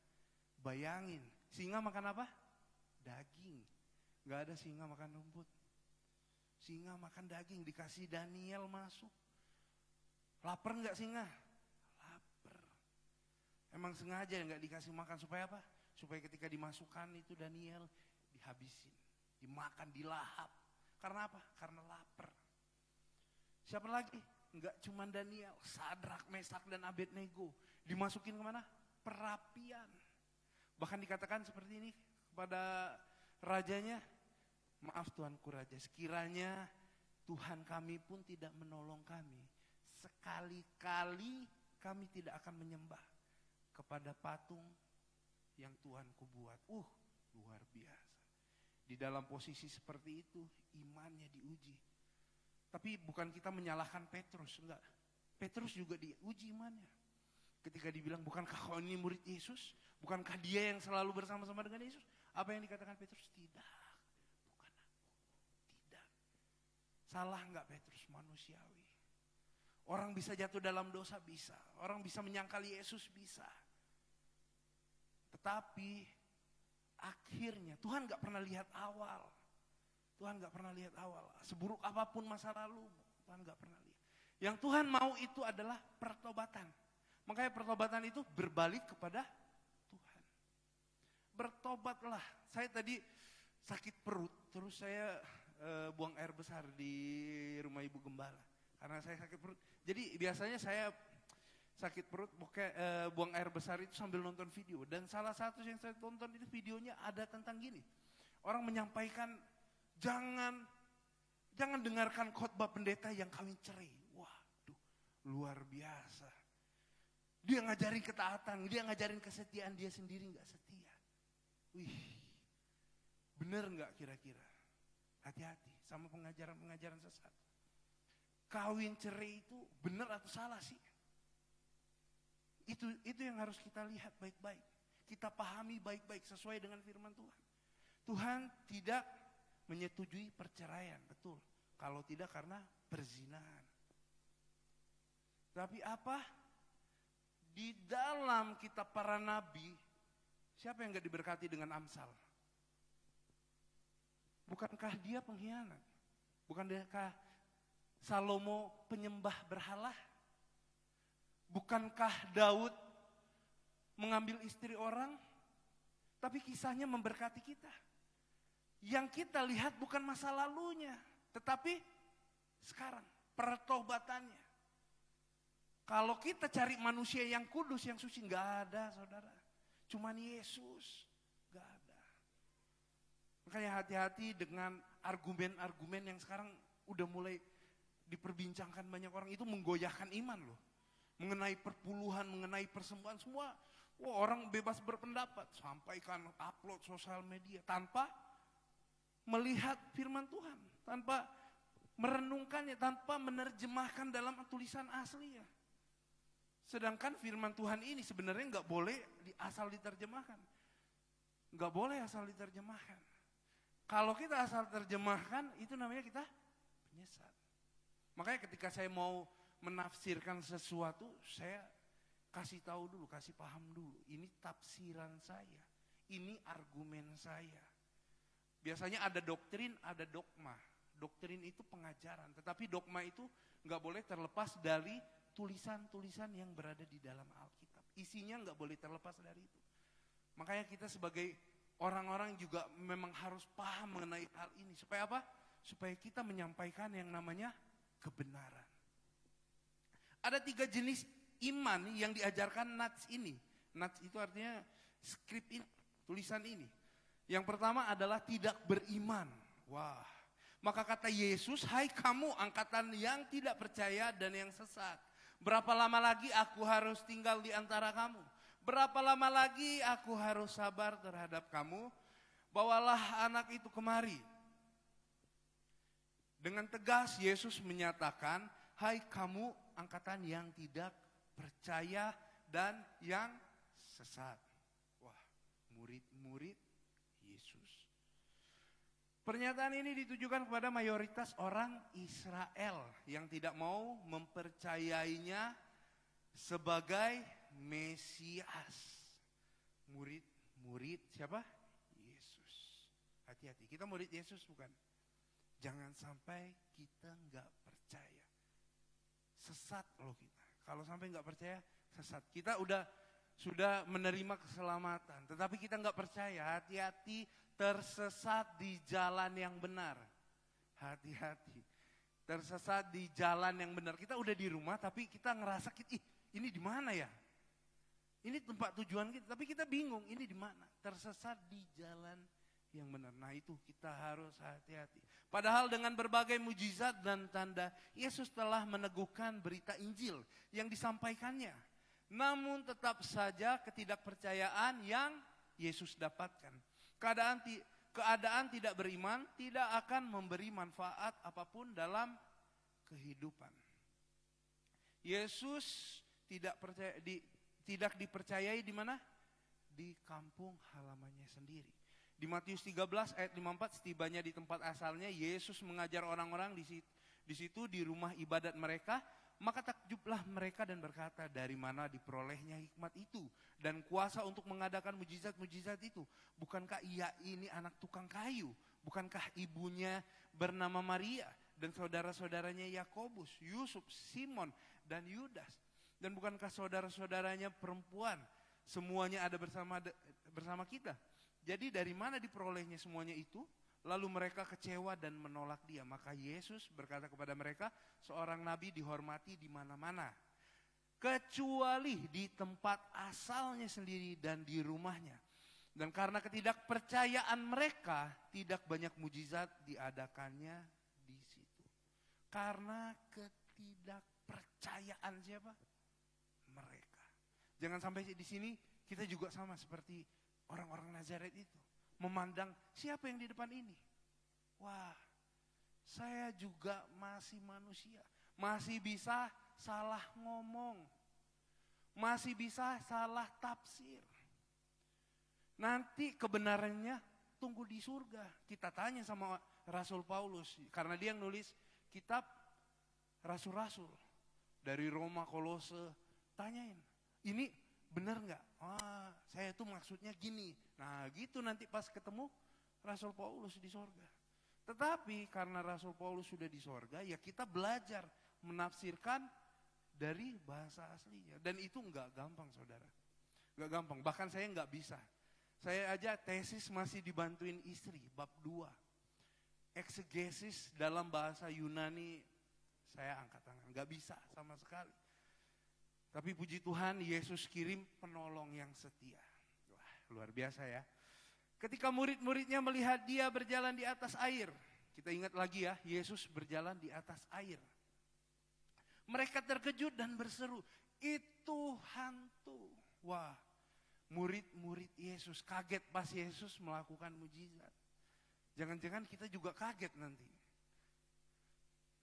Bayangin, singa makan apa? Daging. Gak ada singa makan rumput. Singa makan daging, dikasih Daniel masuk. Laper gak singa? Laper. Emang sengaja gak dikasih makan supaya apa? Supaya ketika dimasukkan itu Daniel dihabisin, dimakan, dilahap. Karena apa? Karena lapar. Siapa lagi? Enggak cuma Daniel, Sadrak, Mesak dan Abednego. Dimasukin kemana? Perapian. Bahkan dikatakan seperti ini kepada rajanya, maaf Tuanku Raja, sekiranya Tuhan kami pun tidak menolong kami, sekali-kali kami tidak akan menyembah kepada patung yang Tuhanku buat. Luar biasa. Di dalam posisi seperti itu, imannya diuji. Tapi bukan kita menyalahkan Petrus, enggak. Petrus juga diuji imannya. Ketika dibilang, bukankah kau ini murid Yesus? Bukankah dia yang selalu bersama-sama dengan Yesus? Apa yang dikatakan Petrus? Tidak, bukan aku. Tidak. Salah enggak Petrus? Manusiawi. Orang bisa jatuh dalam dosa, bisa. Orang bisa menyangkali Yesus, bisa. Tetapi akhirnya Tuhan gak pernah lihat awal. Tuhan gak pernah lihat awal. Seburuk apapun masa lalu, Tuhan gak pernah lihat. Yang Tuhan mau itu adalah pertobatan. Makanya pertobatan itu berbalik kepada Tuhan. Bertobatlah. Saya tadi sakit perut, terus saya buang air besar di rumah Ibu Gembala. Karena saya sakit perut. Jadi biasanya saya sakit perut, buang air besar itu sambil nonton video. Dan salah satu yang saya tonton itu videonya ada tentang gini. Orang menyampaikan, jangan dengarkan khotbah pendeta yang kawin cerai. Waduh, luar biasa. Dia ngajarin ketaatan, dia ngajarin kesetiaan, dia sendiri gak setia. Wih, bener gak kira-kira? Hati-hati sama pengajaran-pengajaran sesat. Kawin cerai itu bener atau salah sih? Itu yang harus kita lihat baik-baik. Kita pahami baik-baik sesuai dengan firman Tuhan. Tuhan tidak menyetujui perceraian, betul. Kalau tidak karena perzinahan. Tapi apa? Di dalam kitab para nabi, siapa yang gak diberkati dengan Amsal? Bukankah dia pengkhianat? Bukankah Salomo penyembah berhala? Bukankah Daud mengambil istri orang? Tapi kisahnya memberkati kita. Yang kita lihat bukan masa lalunya, tetapi sekarang pertobatannya. Kalau kita cari manusia yang kudus, yang suci, gak ada saudara. Cuman Yesus, gak ada. Makanya hati-hati dengan argumen-argumen yang sekarang udah mulai diperbincangkan banyak orang. Itu menggoyahkan iman loh. Mengenai perpuluhan, mengenai persembahan, semua. Wah, orang bebas berpendapat. Sampaikan, upload sosial media. Tanpa melihat firman Tuhan, tanpa merenungkannya, tanpa menerjemahkan dalam tulisan aslinya. Sedangkan firman Tuhan ini sebenarnya nggak boleh asal diterjemahkan. Nggak boleh asal diterjemahkan. Kalau kita asal terjemahkan, itu namanya kita penyesat. Makanya ketika saya mau menafsirkan sesuatu, saya kasih tahu dulu, kasih paham dulu. Ini tafsiran saya, ini argumen saya. Biasanya ada doktrin, ada dogma. Doktrin itu pengajaran, tetapi dogma itu nggak boleh terlepas dari tulisan-tulisan yang berada di dalam Alkitab. Isinya nggak boleh terlepas dari itu. Makanya kita sebagai orang-orang juga memang harus paham mengenai hal ini. Supaya apa? Supaya kita menyampaikan yang namanya kebenaran. Ada 3 jenis iman yang diajarkan Nats ini. Nats itu artinya skrip ini, tulisan ini. Yang pertama adalah tidak beriman. Wah, maka kata Yesus, hai kamu angkatan yang tidak percaya dan yang sesat. Berapa lama lagi aku harus tinggal di antara kamu? Berapa lama lagi aku harus sabar terhadap kamu? Bawalah anak itu kemari. Dengan tegas Yesus menyatakan, hai kamu angkatan yang tidak percaya dan yang sesat. Wah, murid-murid Yesus. Pernyataan ini ditujukan kepada mayoritas orang Israel yang tidak mau mempercayainya sebagai Mesias. Murid siapa? Yesus. Hati-hati, kita murid Yesus bukan? Jangan sampai kita nggak percaya. Sesat loh kita. Kalau sampai nggak percaya, sesat. Kita sudah menerima keselamatan, tetapi kita nggak percaya. Hati-hati, tersesat di jalan yang benar. Hati-hati, tersesat di jalan yang benar. Kita udah di rumah, tapi kita ngerasa ini di mana ya? Ini tempat tujuan kita, tapi kita bingung ini di mana? Tersesat di jalan yang benar. Nah itu kita harus hati-hati. Padahal dengan berbagai mujizat dan tanda, Yesus telah meneguhkan berita Injil yang disampaikannya. Namun tetap saja ketidakpercayaan yang Yesus dapatkan. Keadaan tidak beriman tidak akan memberi manfaat apapun dalam kehidupan. Yesus tidak dipercayai di mana? Di kampung halamannya sendiri. Di Matius 13 ayat 54, setibanya di tempat asalnya, Yesus mengajar orang-orang di situ di rumah ibadat mereka. Maka takjublah mereka dan berkata, dari mana diperolehnya hikmat itu dan kuasa untuk mengadakan mujizat-mujizat itu? Bukankah ia ini anak tukang kayu? Bukankah ibunya bernama Maria dan saudara-saudaranya Yakobus, Yusuf, Simon, dan Yudas? Dan bukankah saudara-saudaranya perempuan semuanya ada bersama kita? Jadi dari mana diperolehnya semuanya itu? Lalu mereka kecewa dan menolak dia. Maka Yesus berkata kepada mereka, seorang nabi dihormati di mana-mana, kecuali di tempat asalnya sendiri dan di rumahnya. Dan karena ketidakpercayaan mereka, tidak banyak mujizat diadakannya di situ. Karena ketidakpercayaan siapa? Mereka. Jangan sampai di sini kita juga sama seperti orang-orang Nazaret itu. Memandang siapa yang di depan ini. Wah, saya juga masih manusia. Masih bisa salah ngomong. Masih bisa salah tafsir. Nanti kebenarannya tunggu di surga. Kita tanya sama Rasul Paulus. Karena dia yang nulis kitab Rasul-Rasul. Dari Roma, Kolose. Tanyain, ini benar nggak? Saya tuh maksudnya gini. Nah gitu nanti pas ketemu Rasul Paulus di sorga. Tetapi karena Rasul Paulus sudah di sorga, ya kita belajar menafsirkan dari bahasa aslinya. Dan itu nggak gampang saudara. Nggak gampang, bahkan saya nggak bisa. Saya aja tesis masih dibantuin istri, bab 2. Eksegesis dalam bahasa Yunani, saya angkat tangan, nggak bisa sama sekali. Tapi puji Tuhan, Yesus kirim penolong yang setia. Wah, luar biasa ya. Ketika murid-muridnya melihat dia berjalan di atas air. Kita ingat lagi ya, Yesus berjalan di atas air. Mereka terkejut dan berseru, itu hantu. Wah, murid-murid Yesus kaget pas Yesus melakukan mujizat. Jangan-jangan kita juga kaget nanti.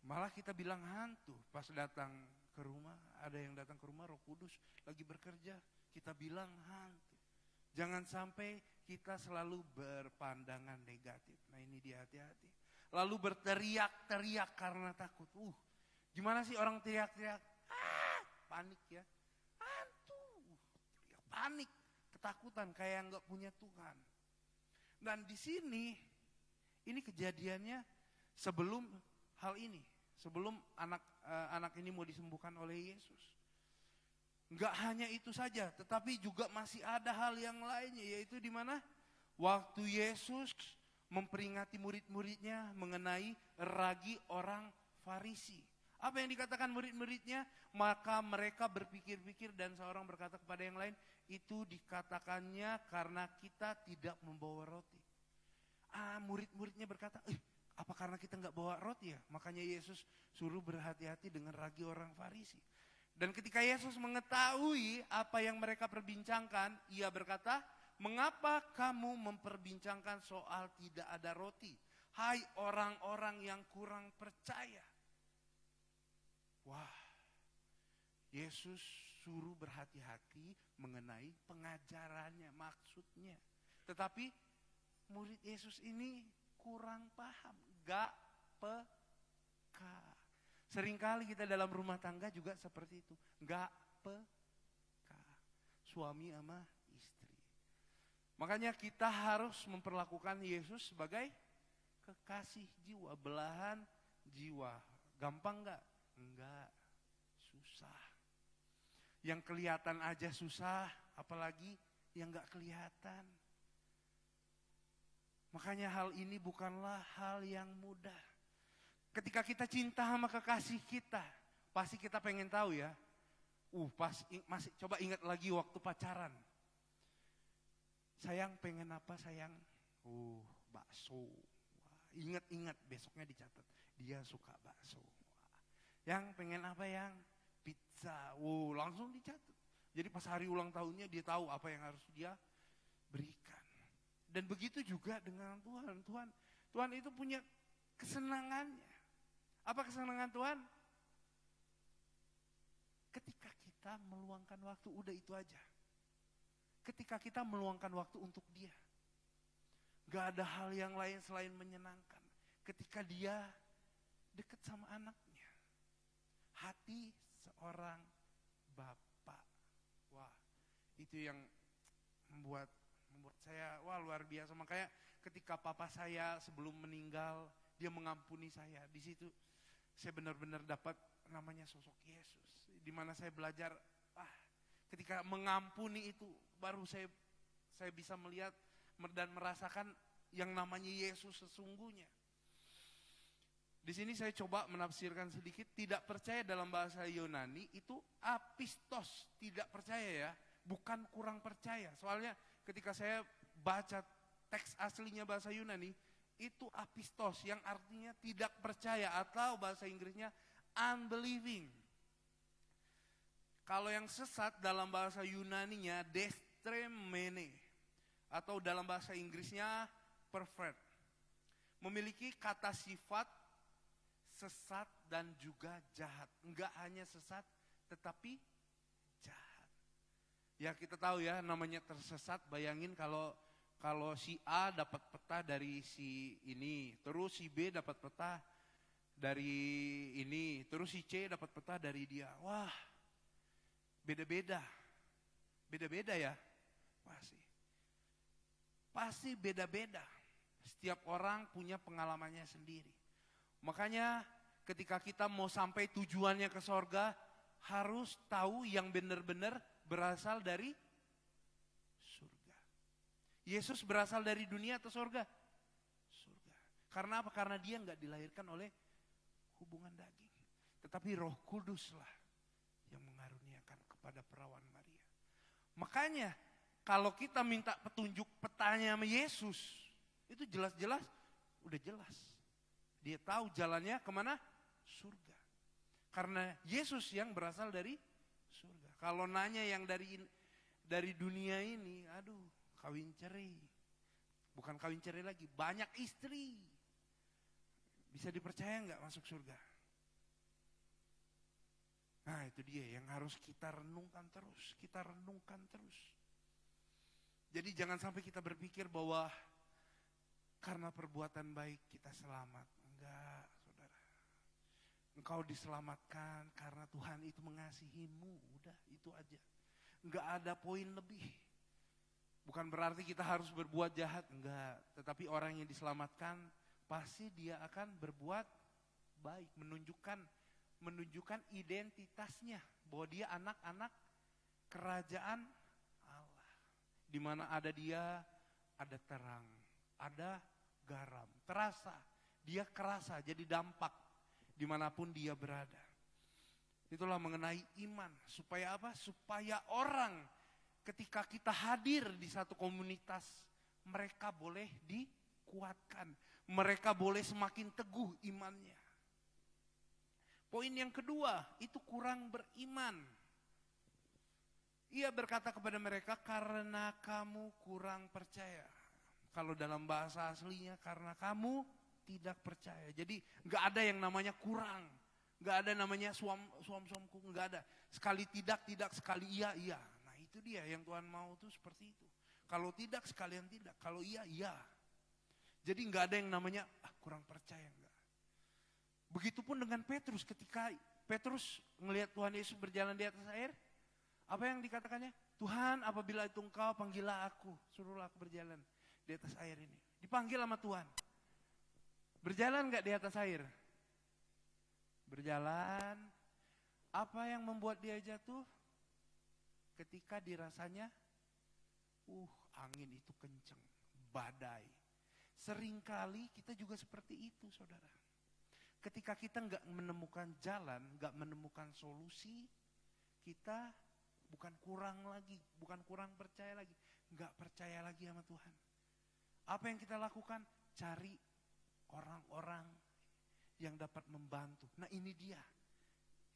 Malah kita bilang hantu pas datang ke rumah, ada yang datang ke rumah Roh Kudus lagi bekerja, kita bilang hantu. Jangan sampai kita selalu berpandangan negatif. Nah ini dia, hati-hati. Lalu berteriak-teriak karena takut. Gimana sih orang teriak-teriak? Panik ya. Hantu. Panik, ketakutan kayak nggak punya Tuhan. Dan di sini ini kejadiannya sebelum hal ini. Sebelum anak ini mau disembuhkan oleh Yesus. Enggak hanya itu saja, tetapi juga masih ada hal yang lainnya, yaitu di mana waktu Yesus memperingati murid-muridnya mengenai ragi orang Farisi. Apa yang dikatakan murid-muridnya? Maka mereka berpikir-pikir dan seorang berkata kepada yang lain, itu dikatakannya karena kita tidak membawa roti. Murid-muridnya berkata, apa karena kita nggak bawa roti ya? Makanya Yesus suruh berhati-hati dengan ragi orang Farisi. Dan ketika Yesus mengetahui apa yang mereka perbincangkan, ia berkata, mengapa kamu memperbincangkan soal tidak ada roti? Hai orang-orang yang kurang percaya. Wah, Yesus suruh berhati-hati mengenai pengajarannya, maksudnya. Tetapi murid Yesus ini kurang paham, gak peka. Seringkali kita dalam rumah tangga juga seperti itu, gak peka. Suami sama istri. Makanya kita harus memperlakukan Yesus sebagai kekasih jiwa, belahan jiwa. Gampang gak? Enggak, susah. Yang kelihatan aja susah, apalagi yang gak kelihatan. Makanya hal ini bukanlah hal yang mudah. Ketika kita cinta sama kekasih kita, pasti kita pengen tahu ya. Masih coba ingat lagi waktu pacaran. Sayang pengen apa sayang? Bakso. Ingat-ingat besoknya dicatat. Dia suka bakso. Yang pengen apa yang? Pizza. Langsung dicatat. Jadi pas hari ulang tahunnya dia tahu apa yang harus dia berikan. Dan begitu juga dengan Tuhan. Tuhan itu punya kesenangannya. Apa kesenangan Tuhan? Ketika kita meluangkan waktu, udah itu aja. Ketika kita meluangkan waktu untuk dia. Gak ada hal yang lain selain menyenangkan. Ketika dia dekat sama anaknya. Hati seorang bapak. Wah, itu yang membuat saya luar biasa. Makanya ketika papa saya sebelum meninggal, dia mengampuni saya. Di situ saya benar-benar dapat namanya sosok Yesus. Di mana saya belajar, ketika mengampuni itu baru saya bisa melihat dan merasakan yang namanya Yesus sesungguhnya. Di sini saya coba menafsirkan sedikit, tidak percaya dalam bahasa Yunani itu apistos, tidak percaya ya, bukan kurang percaya. Soalnya ketika saya baca teks aslinya bahasa Yunani, itu apistos yang artinya tidak percaya atau bahasa Inggrisnya unbelieving. Kalau yang sesat dalam bahasa Yunaninya destremene atau dalam bahasa Inggrisnya pervert. Memiliki kata sifat sesat dan juga jahat. Enggak hanya sesat tetapi jahat. Ya kita tahu ya namanya tersesat, bayangin kalau si A dapat peta dari si ini, terus si B dapat peta dari ini, terus si C dapat peta dari dia. Wah, beda-beda ya, pasti beda-beda. Setiap orang punya pengalamannya sendiri. Makanya ketika kita mau sampai tujuannya ke sorga, harus tahu yang benar-benar berasal dari surga. Yesus berasal dari dunia atau sorga? Surga. Karena apa? Karena dia nggak dilahirkan oleh hubungan daging. Tetapi Roh Kuduslah yang mengaruniakan kepada perawan Maria. Makanya kalau kita minta petunjuk petanya sama Yesus, itu jelas-jelas udah jelas. Dia tahu jalannya kemana? Surga. Karena Yesus yang berasal dari surga. Kalau nanya yang dari dunia ini, kawin ceri. Bukan kawin ceri lagi, banyak istri. Bisa dipercaya nggak masuk surga? Nah itu dia yang harus kita renungkan terus. Jadi jangan sampai kita berpikir bahwa karena perbuatan baik kita selamat. Enggak, saudara. Engkau diselamatkan karena Tuhan itu mengasihimu. Udah, itu aja. Enggak ada poin lebih. Bukan berarti kita harus berbuat jahat, enggak. Tetapi orang yang diselamatkan pasti dia akan berbuat baik. Menunjukkan identitasnya. Bahwa dia anak-anak kerajaan Allah. Di mana ada dia, ada terang. Ada garam. Terasa. Dia kerasa jadi dampak dimanapun dia berada. Itulah mengenai iman. Supaya apa? Supaya orang ketika kita hadir di satu komunitas, mereka boleh dikuatkan. Mereka boleh semakin teguh imannya. Poin yang kedua, itu kurang beriman. Ia berkata kepada mereka, karena kamu kurang percaya. Kalau dalam bahasa aslinya, karena kamu tidak percaya. Jadi gak ada yang namanya kurang. Gak ada namanya suam-suamku, gak ada. Sekali tidak, sekali iya. Nah itu dia yang Tuhan mau tuh seperti itu. Kalau tidak, sekalian tidak. Kalau iya. Jadi gak ada yang namanya kurang percaya, enggak. Begitupun dengan Petrus, ketika Petrus ngelihat Tuhan Yesus berjalan di atas air, apa yang dikatakannya? Tuhan, apabila itu Engkau, panggillah aku, suruhlah aku berjalan di atas air ini. Dipanggil sama Tuhan. Berjalan gak di atas air? Berjalan. Apa yang membuat dia jatuh? Ketika dirasanya, angin itu kenceng, badai. Seringkali kita juga seperti itu, saudara. Ketika kita gak menemukan jalan, gak menemukan solusi, kita bukan kurang percaya lagi, gak percaya lagi sama Tuhan. Apa yang kita lakukan? Cari orang-orang yang dapat membantu. Nah ini dia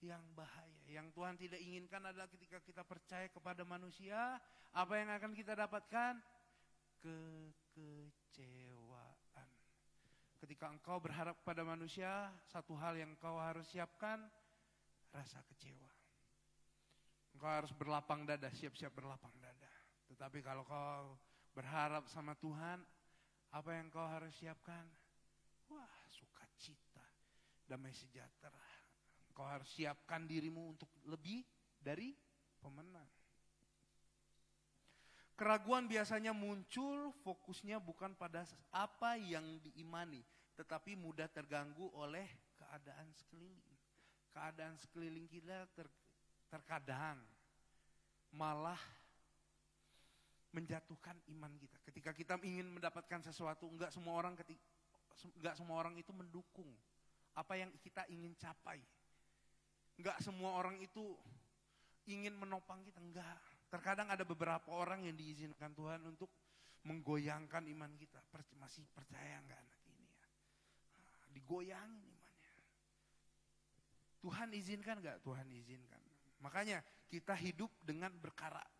yang bahaya. Yang Tuhan tidak inginkan adalah ketika kita percaya kepada manusia, apa yang akan kita dapatkan? Kekecewaan. Ketika engkau berharap pada manusia, satu hal yang engkau harus siapkan, rasa kecewa. Engkau harus berlapang dada, siap-siap berlapang dada. Tetapi kalau kau berharap sama Tuhan, apa yang kau harus siapkan? Sukacita, damai sejahtera. Kau harus siapkan dirimu untuk lebih dari pemenang. Keraguan biasanya muncul, fokusnya bukan pada apa yang diimani, tetapi mudah terganggu oleh keadaan sekeliling. Keadaan sekeliling kita terkadang malah menjatuhkan iman kita. Ketika kita ingin mendapatkan sesuatu, enggak semua orang itu mendukung apa yang kita ingin capai. Enggak semua orang itu ingin menopang kita, enggak. Terkadang ada beberapa orang yang diizinkan Tuhan untuk menggoyangkan iman kita. Masih percaya enggak anak ini ya? Digoyangin imannya. Tuhan izinkan enggak? Tuhan izinkan. Makanya kita hidup dengan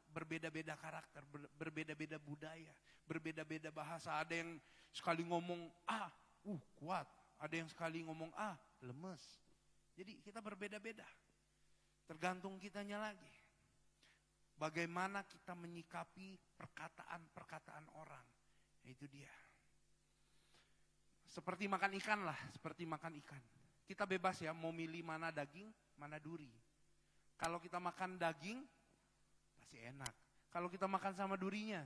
berbeda-beda karakter, berbeda-beda budaya, berbeda-beda bahasa. Ada yang sekali ngomong kuat, ada yang sekali ngomong lemes. Jadi kita berbeda-beda. Tergantung kitanya lagi. Bagaimana kita menyikapi perkataan-perkataan orang. Itu dia. Seperti makan ikan lah, seperti makan ikan. Kita bebas ya mau milih mana daging, mana duri. Kalau kita makan daging, pasti enak. Kalau kita makan sama durinya,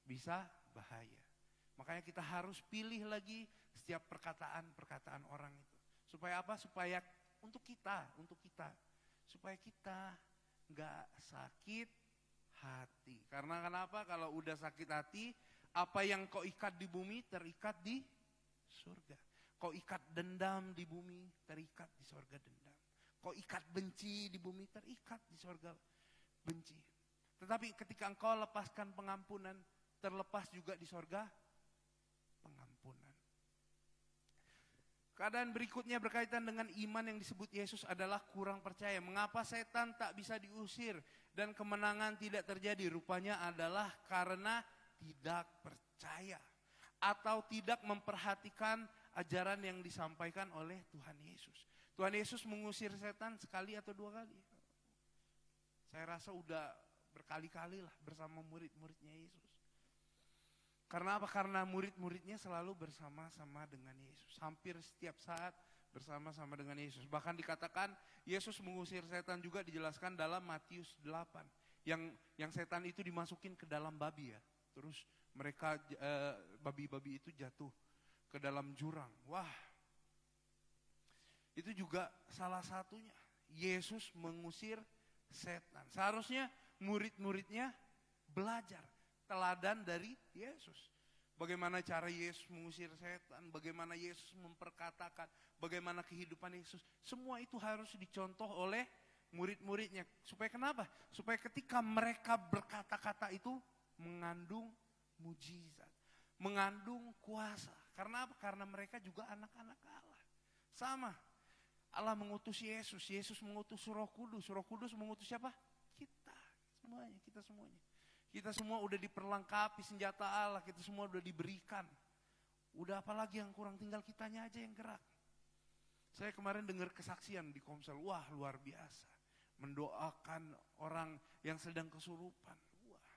bisa bahaya. Makanya kita harus pilih lagi setiap perkataan-perkataan orang itu. Supaya apa? Supaya untuk kita. Supaya kita nggak sakit hati. Karena kenapa? Kalau udah sakit hati, apa yang kau ikat di bumi terikat di surga. Kau ikat dendam di bumi terikat di surga dendam. Kau ikat benci di bumi terikat di surga benci. Tetapi ketika engkau lepaskan pengampunan, terlepas juga di surga pengampunan. Keadaan berikutnya berkaitan dengan iman yang disebut Yesus adalah kurang percaya. Mengapa setan tak bisa diusir dan kemenangan tidak terjadi? Rupanya adalah karena tidak percaya atau tidak memperhatikan ajaran yang disampaikan oleh Tuhan Yesus. Tuhan Yesus mengusir setan sekali atau dua kali. Saya rasa udah berkali-kali lah bersama murid-muridnya Yesus. Karena apa? Karena murid-muridnya selalu bersama-sama dengan Yesus. Hampir setiap saat bersama-sama dengan Yesus. Bahkan dikatakan Yesus mengusir setan juga dijelaskan dalam Matius 8. Yang setan itu dimasukin ke dalam babi ya. Terus mereka babi-babi itu jatuh ke dalam jurang. Wah, itu juga salah satunya. Yesus mengusir setan. Seharusnya murid-muridnya belajar teladan dari Yesus. Bagaimana cara Yesus mengusir setan, bagaimana Yesus memperkatakan, bagaimana kehidupan Yesus. Semua itu harus dicontoh oleh murid-muridnya. Supaya kenapa? Supaya ketika mereka berkata-kata itu mengandung mujizat, mengandung kuasa. Karena apa? Karena mereka juga anak-anak Allah. Sama. Allah mengutus Yesus, Yesus mengutus Roh Kudus. Roh Kudus mengutus siapa? Kita semuanya. Kita semua udah diperlengkapi senjata Allah, kita semua udah diberikan. Udah apalagi yang kurang, tinggal kitanya aja yang gerak. Saya kemarin dengar kesaksian di Komsel, wah luar biasa. Mendoakan orang yang sedang kesurupan. Wah,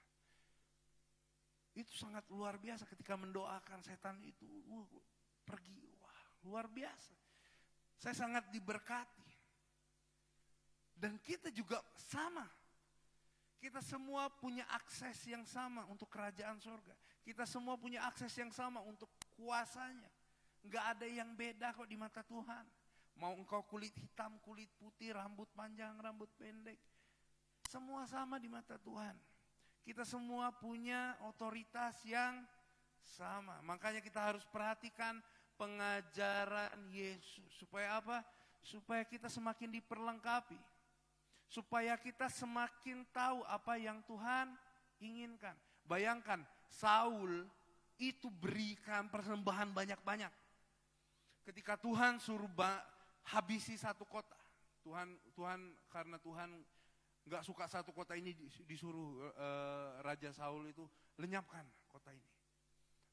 itu sangat luar biasa ketika mendoakan setan itu. Pergi, wah luar biasa. Saya sangat diberkati. Dan kita juga sama. Kita semua punya akses yang sama untuk kerajaan surga. Kita semua punya akses yang sama untuk kuasanya. Enggak ada yang beda kok di mata Tuhan. Mau engkau kulit hitam, kulit putih, rambut panjang, rambut pendek. Semua sama di mata Tuhan. Kita semua punya otoritas yang sama. Makanya kita harus perhatikan pengajaran Yesus. Supaya apa? Supaya kita semakin diperlengkapi. Supaya kita semakin tahu apa yang Tuhan inginkan. Bayangkan, Saul itu berikan persembahan banyak-banyak. Ketika Tuhan suruh habisi satu kota. Karena Tuhan gak suka satu kota ini, disuruh Raja Saul itu lenyapkan kota ini.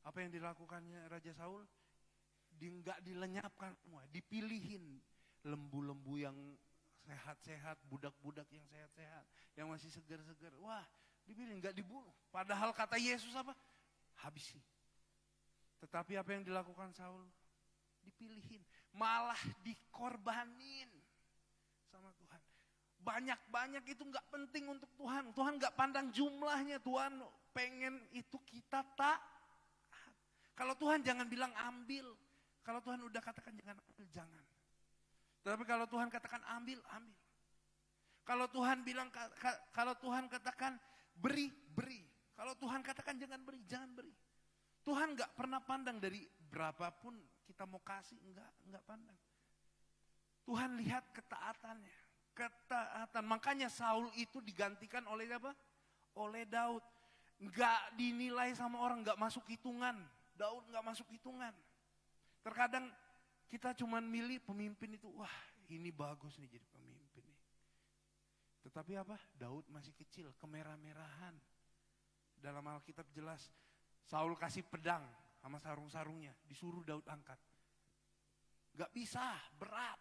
Apa yang dilakukannya Raja Saul? Gak dilenyapkan semua, dipilihin lembu-lembu yang sehat-sehat, budak-budak yang sehat-sehat, yang masih segar-segar. Wah, dipilih, nggak dibunuh. Padahal kata Yesus apa? Habisi. Tetapi apa yang dilakukan Saul? Dipilihin, malah dikorbanin sama Tuhan. Banyak-banyak itu nggak penting untuk Tuhan. Tuhan nggak pandang jumlahnya. Tuhan pengen itu kita taat. Kalau Tuhan jangan bilang ambil. Kalau Tuhan udah katakan jangan ambil, jangan. Tapi kalau Tuhan katakan ambil, ambil. Kalau Tuhan bilang, kalau Tuhan katakan beri, beri. Kalau Tuhan katakan jangan beri, jangan beri. Tuhan nggak pernah pandang dari berapapun kita mau kasih, nggak pandang. Tuhan lihat ketaatannya. Ketaatan. Makanya Saul itu digantikan oleh apa? Oleh Daud. Nggak dinilai sama orang, nggak masuk hitungan. Daud nggak masuk hitungan. Terkadang kita cuman milih pemimpin itu, wah ini bagus nih jadi pemimpin nih. Tetapi apa? Daud masih kecil, kemerah-merahan. Dalam Alkitab jelas, Saul kasih pedang sama sarung-sarungnya, disuruh Daud angkat. Gak bisa, berat.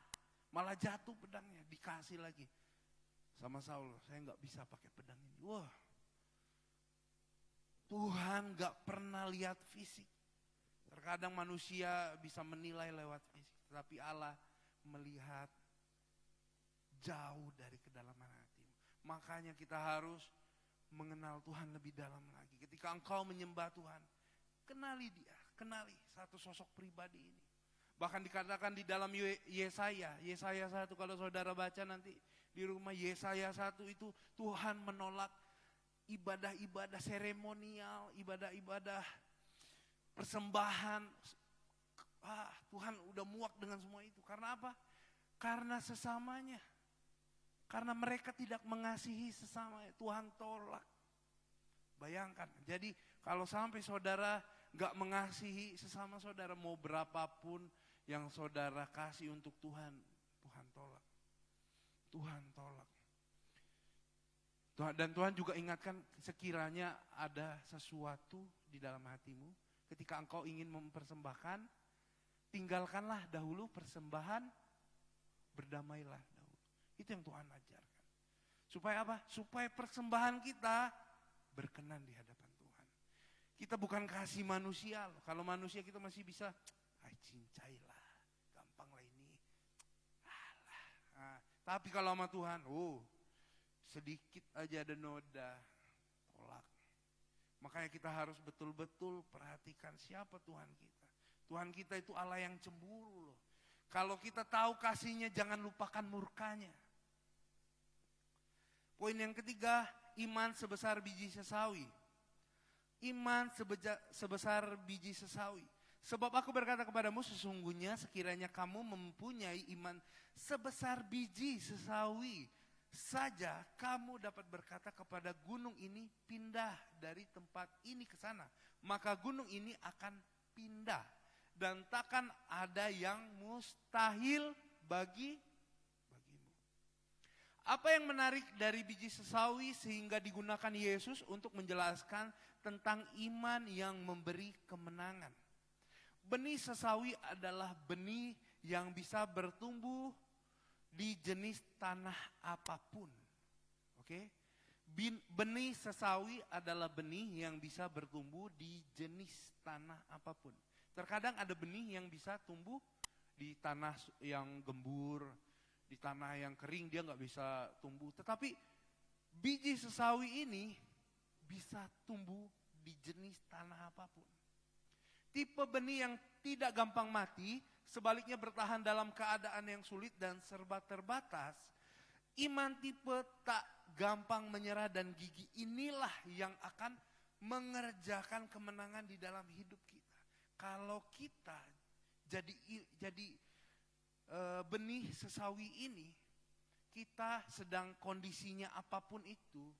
Malah jatuh pedangnya, dikasih lagi sama Saul. Saya gak bisa pakai pedang ini. Wah, Tuhan gak pernah lihat fisik. Terkadang manusia bisa menilai lewat fisik, tetapi Allah melihat jauh dari kedalaman hatimu. Makanya kita harus mengenal Tuhan lebih dalam lagi. Ketika engkau menyembah Tuhan, kenali dia, kenali satu sosok pribadi ini. Bahkan dikatakan di dalam Yesaya 1, kalau saudara baca nanti di rumah, Yesaya 1 itu Tuhan menolak ibadah-ibadah seremonial, ibadah-ibadah persembahan. Tuhan udah muak dengan semua itu. Karena apa? Karena sesamanya. Karena mereka tidak mengasihi sesamanya. Tuhan tolak. Bayangkan. Jadi kalau sampai saudara gak mengasihi sesama saudara, mau berapapun yang saudara kasih untuk Tuhan, Tuhan tolak. Tuhan tolak. Dan Tuhan juga ingatkan, sekiranya ada sesuatu di dalam hatimu, ketika engkau ingin mempersembahkan, tinggalkanlah dahulu persembahan, berdamailah dahulu. Itu yang Tuhan ajarkan. Supaya apa? Supaya persembahan kita berkenan di hadapan Tuhan. Kita bukan kasih manusia loh. Kalau manusia kita masih bisa, cincailah, gampang lah ini. Tapi kalau sama Tuhan, sedikit aja ada noda, tolak. Makanya kita harus betul-betul perhatikan siapa Tuhan kita. Tuhan kita itu Allah yang cemburu loh. Kalau kita tahu kasihnya, jangan lupakan murkanya. Poin yang ketiga, iman sebesar biji sesawi. Iman sebesar biji sesawi. Sebab aku berkata kepadamu, sesungguhnya sekiranya kamu mempunyai iman sebesar biji sesawi saja, kamu dapat berkata kepada gunung ini, pindah dari tempat ini ke sana. Maka gunung ini akan pindah. Dan takkan ada yang mustahil bagimu. Apa yang menarik dari biji sesawi sehingga digunakan Yesus untuk menjelaskan tentang iman yang memberi kemenangan. Benih sesawi adalah benih yang bisa bertumbuh di jenis tanah apapun. Oke? Benih sesawi adalah benih yang bisa bertumbuh di jenis tanah apapun. Terkadang ada benih yang bisa tumbuh di tanah yang gembur, di tanah yang kering dia nggak bisa tumbuh. Tetapi biji sesawi ini bisa tumbuh di jenis tanah apapun. Tipe benih yang tidak gampang mati, sebaliknya bertahan dalam keadaan yang sulit dan serba terbatas. Iman tipe tak gampang menyerah dan gigih, inilah yang akan mengerjakan kemenangan di dalam hidup kita. Kalau kita jadi benih sesawi ini, kita sedang kondisinya apapun itu,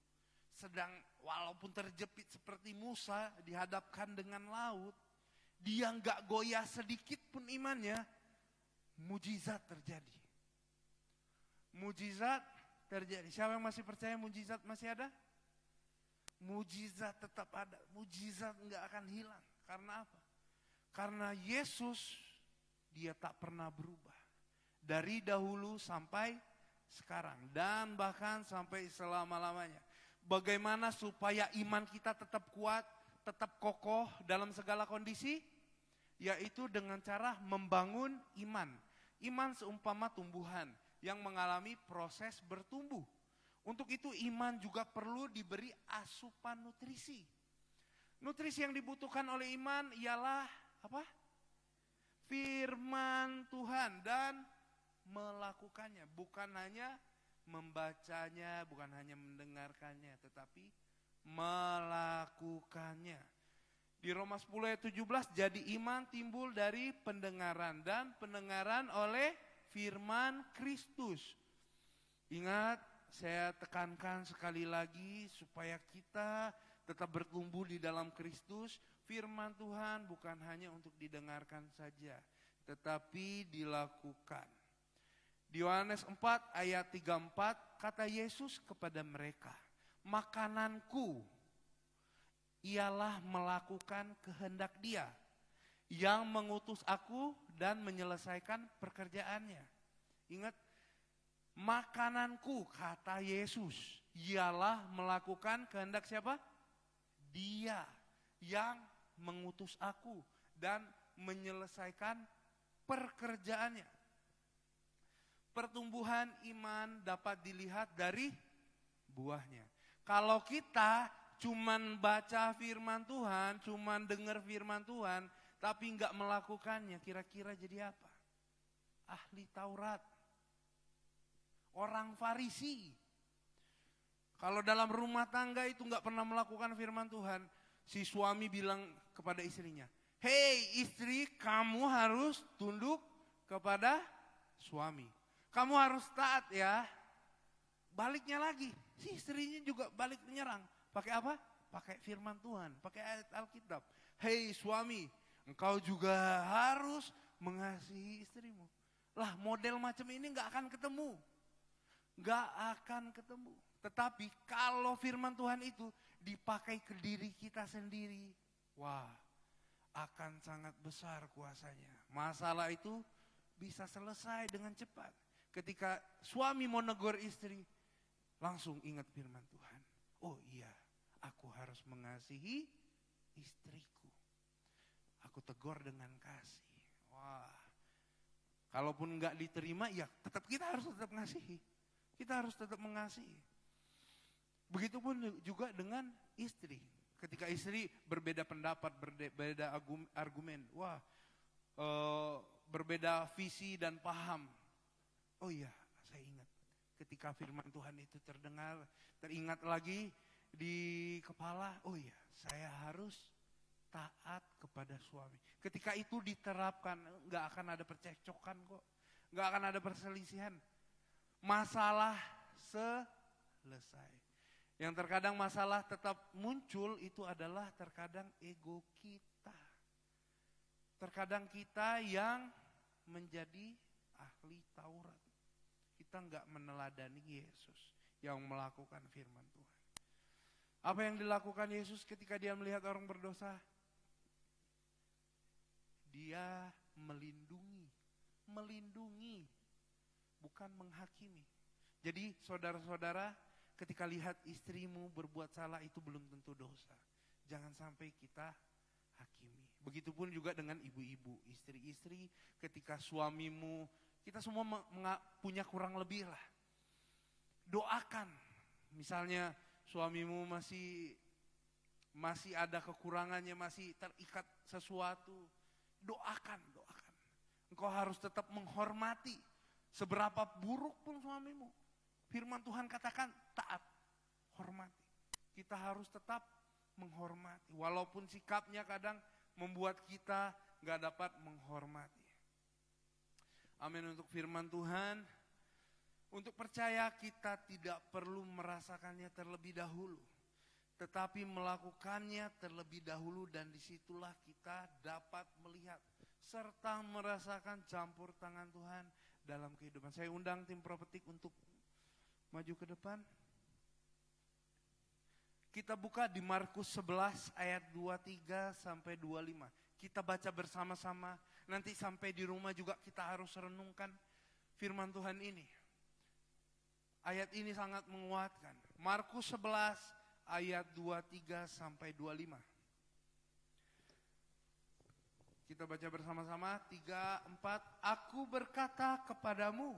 sedang walaupun terjepit seperti Musa dihadapkan dengan laut, dia nggak goyah sedikit pun imannya, mujizat terjadi. Mujizat terjadi. Siapa yang masih percaya mujizat masih ada? Mujizat tetap ada. Mujizat nggak akan hilang. Karena apa? Karena Yesus, dia tak pernah berubah. Dari dahulu sampai sekarang. Dan bahkan sampai selama-lamanya. Bagaimana supaya iman kita tetap kuat, tetap kokoh dalam segala kondisi? Yaitu dengan cara membangun iman. Iman seumpama tumbuhan yang mengalami proses bertumbuh. Untuk itu iman juga perlu diberi asupan nutrisi. Nutrisi yang dibutuhkan oleh iman ialah apa? Firman Tuhan dan melakukannya. Bukan hanya membacanya, bukan hanya mendengarkannya, tetapi melakukannya. Di Roma 10 ayat 17, jadi iman timbul dari pendengaran dan pendengaran oleh firman Kristus. Ingat, saya tekankan sekali lagi supaya kita tetap bertumbuh di dalam Kristus. Firman Tuhan bukan hanya untuk didengarkan saja, tetapi dilakukan. Di Yohanes 4 ayat 34 kata Yesus kepada mereka, makananku ialah melakukan kehendak Dia yang mengutus aku dan menyelesaikan pekerjaannya. Ingat, makananku kata Yesus ialah melakukan kehendak siapa? Dia yang mengutus aku dan menyelesaikan pekerjaannya. Pertumbuhan iman dapat dilihat dari buahnya. Kalau kita cuman baca firman Tuhan, cuman dengar firman Tuhan, tapi enggak melakukannya, kira-kira jadi apa? Ahli Taurat, orang Farisi. Kalau dalam rumah tangga itu enggak pernah melakukan firman Tuhan, si suami bilang kepada istrinya, hei istri, kamu harus tunduk kepada suami. Kamu harus taat ya. Baliknya lagi, si istrinya juga balik menyerang. Pakai apa? Pakai firman Tuhan, pakai ayat Alkitab. Hei suami, engkau juga harus mengasihi istrimu. Lah model macam ini gak akan ketemu. Gak akan ketemu. Tetapi kalau firman Tuhan itu dipakai ke diri kita sendiri, wah, akan sangat besar kuasanya. Masalah itu bisa selesai dengan cepat. Ketika suami mau negur istri, langsung ingat firman Tuhan. Oh iya, aku harus mengasihi istriku. Aku tegur dengan kasih. Wah, kalaupun enggak diterima, ya tetap kita harus tetap mengasihi. Kita harus tetap mengasihi. Begitupun juga dengan istri. Ketika istri berbeda pendapat, berbeda argumen, wah, berbeda visi dan paham. Oh iya, saya ingat ketika firman Tuhan itu terdengar, teringat lagi di kepala, oh iya, saya harus taat kepada suami. Ketika itu diterapkan, nggak akan ada percekcokan kok, nggak akan ada perselisihan. Masalah selesai. Yang terkadang masalah tetap muncul itu adalah terkadang ego kita. Terkadang kita yang menjadi ahli Taurat. Kita nggak meneladani Yesus yang melakukan firman Tuhan. Apa yang dilakukan Yesus ketika dia melihat orang berdosa? Dia melindungi, bukan menghakimi. Jadi saudara-saudara, ketika lihat istrimu berbuat salah itu belum tentu dosa. Jangan sampai kita hakimi. Begitupun juga dengan ibu-ibu, istri-istri, ketika suamimu, kita semua punya kurang lebih lah. Doakan, misalnya suamimu masih ada kekurangannya, masih terikat sesuatu, doakan. Engkau harus tetap menghormati, seberapa buruk pun suamimu. Firman Tuhan katakan taat, hormati. Kita harus tetap menghormati, walaupun sikapnya kadang membuat kita gak dapat menghormati. Amin untuk firman Tuhan. Untuk percaya kita tidak perlu merasakannya terlebih dahulu, tetapi melakukannya terlebih dahulu, dan disitulah kita dapat melihat serta merasakan campur tangan Tuhan dalam kehidupan. Saya undang tim Prophetic untuk maju ke depan. Kita buka di Markus 11 ayat 23 sampai 25. Kita baca bersama-sama. Nanti sampai di rumah juga kita harus renungkan firman Tuhan ini. Ayat ini sangat menguatkan. Markus 11 ayat 23 sampai 25. Kita baca bersama-sama, 3, 4. Aku berkata kepadamu,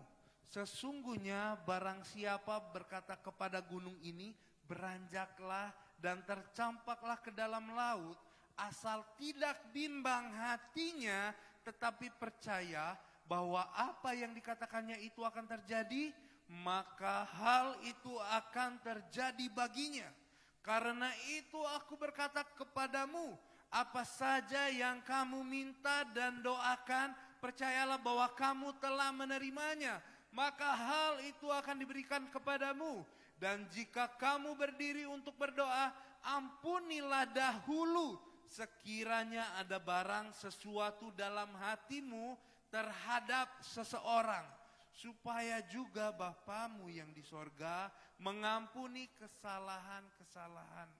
sesungguhnya barang siapa berkata kepada gunung ini, beranjaklah dan tercampaklah ke dalam laut, asal tidak bimbang hatinya, tetapi percaya bahwa apa yang dikatakannya itu akan terjadi, maka hal itu akan terjadi baginya. Karena itu aku berkata kepadamu, apa saja yang kamu minta dan doakan, percayalah bahwa kamu telah menerimanya, maka hal itu akan diberikan kepadamu. Dan jika kamu berdiri untuk berdoa, ampunilah dahulu sekiranya ada barang sesuatu dalam hatimu terhadap seseorang, supaya juga Bapamu yang di sorga mengampuni kesalahan-kesalahan.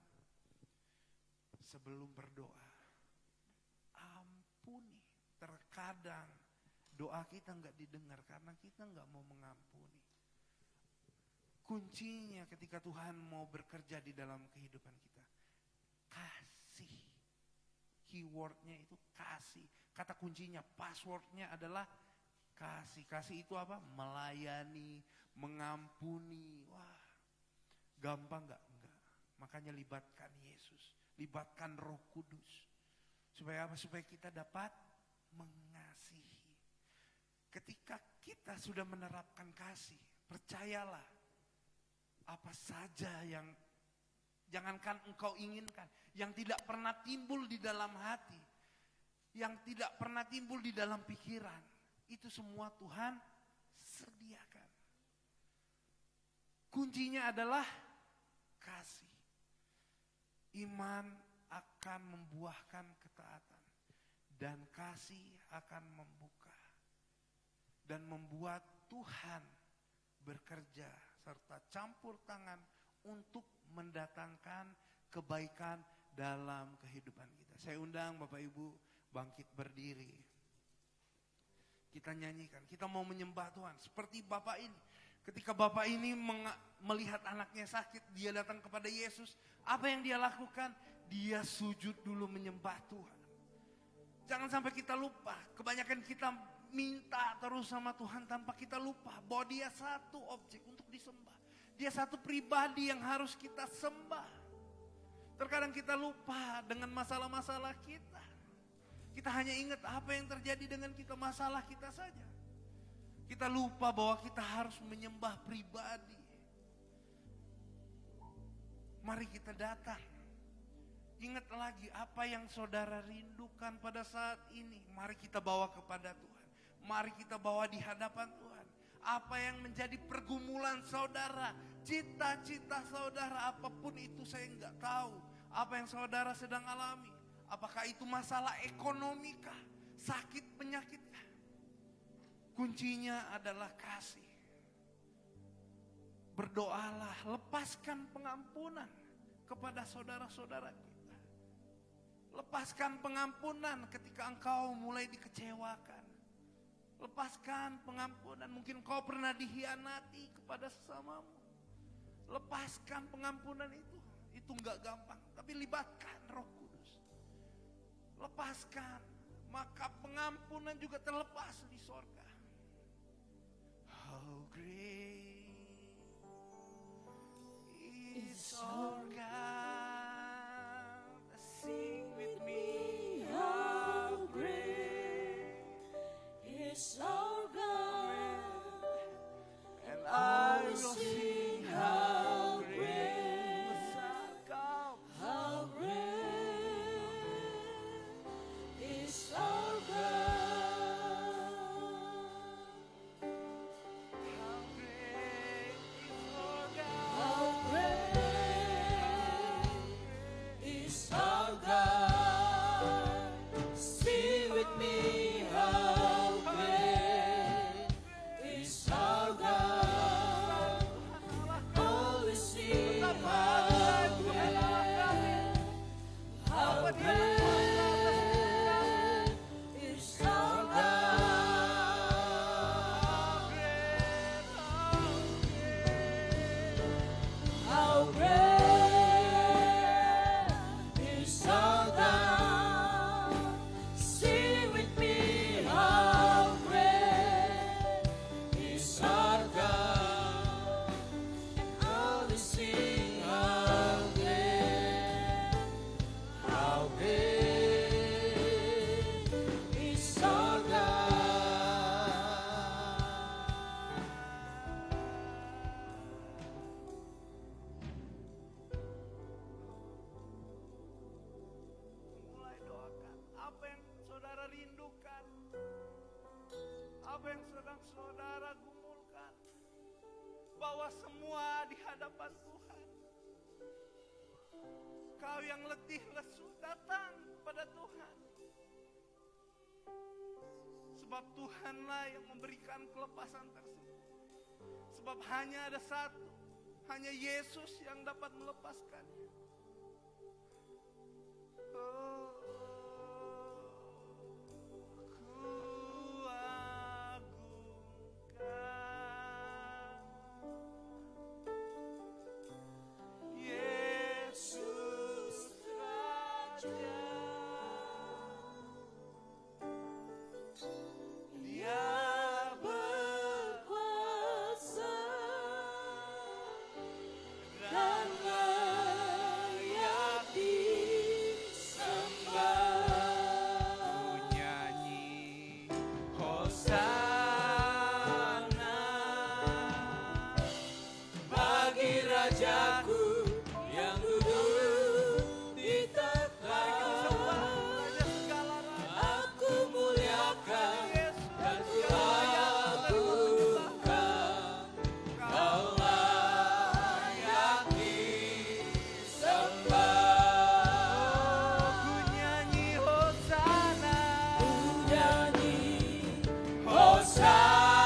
Sebelum berdoa, ampuni. Terkadang doa kita nggak didengar karena kita nggak mau mengampuni. Kuncinya ketika Tuhan mau bekerja di dalam kehidupan kita, kasih. Keywordnya itu kasih. Kata kuncinya, passwordnya adalah kasih. Kasih itu apa? Melayani, mengampuni. Wah, gampang nggak? Enggak. Makanya libatkan Yesus, libatkan Roh Kudus. Supaya apa? Supaya kita dapat mengasihi. Ketika kita sudah menerapkan kasih, percayalah, apa saja yang jangankan engkau inginkan, yang tidak pernah timbul di dalam hati, yang tidak pernah timbul di dalam pikiran, itu semua Tuhan sediakan. Kuncinya adalah kasih. Iman akan membuahkan ketaatan, dan kasih akan membuka dan membuat Tuhan bekerja serta campur tangan untuk mendatangkan kebaikan dalam kehidupan kita. Saya undang Bapak Ibu bangkit berdiri. Kita nyanyikan, kita mau menyembah Tuhan seperti Bapak ini. Ketika Bapak ini melihat anaknya sakit, dia datang kepada Yesus. Apa yang dia lakukan? Dia sujud dulu menyembah Tuhan. Jangan sampai kita lupa. Kebanyakan kita minta terus sama Tuhan tanpa kita lupa bahwa dia satu objek untuk disembah. Dia satu pribadi yang harus kita sembah. Terkadang kita lupa dengan masalah-masalah kita. Kita hanya ingat apa yang terjadi dengan kita, masalah kita saja. Kita lupa bahwa kita harus menyembah pribadi. Mari kita datang. Ingat lagi apa yang saudara rindukan pada saat ini. Mari kita bawa kepada Tuhan. Mari kita bawa di hadapan Tuhan. Apa yang menjadi pergumulan saudara, cita-cita saudara, apapun itu saya enggak tahu. Apa yang saudara sedang alami. Apakah itu masalah ekonomi kah? Sakit, penyakit kah? Kuncinya adalah kasih. Berdoalah, lepaskan pengampunan kepada saudara-saudara kita. Lepaskan pengampunan ketika engkau mulai dikecewakan. Lepaskan pengampunan, mungkin kau pernah dihianati kepada sesamamu. Lepaskan pengampunan itu enggak gampang, tapi libatkan Roh Kudus. Lepaskan, maka pengampunan juga terlepas di sorga. How great is our God. Sing with me. How great is our God, And I will sing how great, besar Kau. how great is our God. How great is our God. How great is our God. Sing with me, how great is our God. Oh, we sing how great, how great is our God. How great is our God. Sing bawa semua di hadapan Tuhan. Kau yang letih lesu datang kepada Tuhan. Sebab Tuhanlah yang memberikan kelepasan tersebut. Sebab hanya ada satu, hanya Yesus yang dapat melepaskannya. Oh, ku agungkan Yesus Raja. Dia berkuasa dan layak disembah. Ku nyanyi Hosana Bagi Rajaku yang duduk di tahta. Raja segala raja. Aku muliakan Yesus dan ku yang agungkan. Kau layak disembah. Ku nyanyi Hosana. Nyanyi Hosana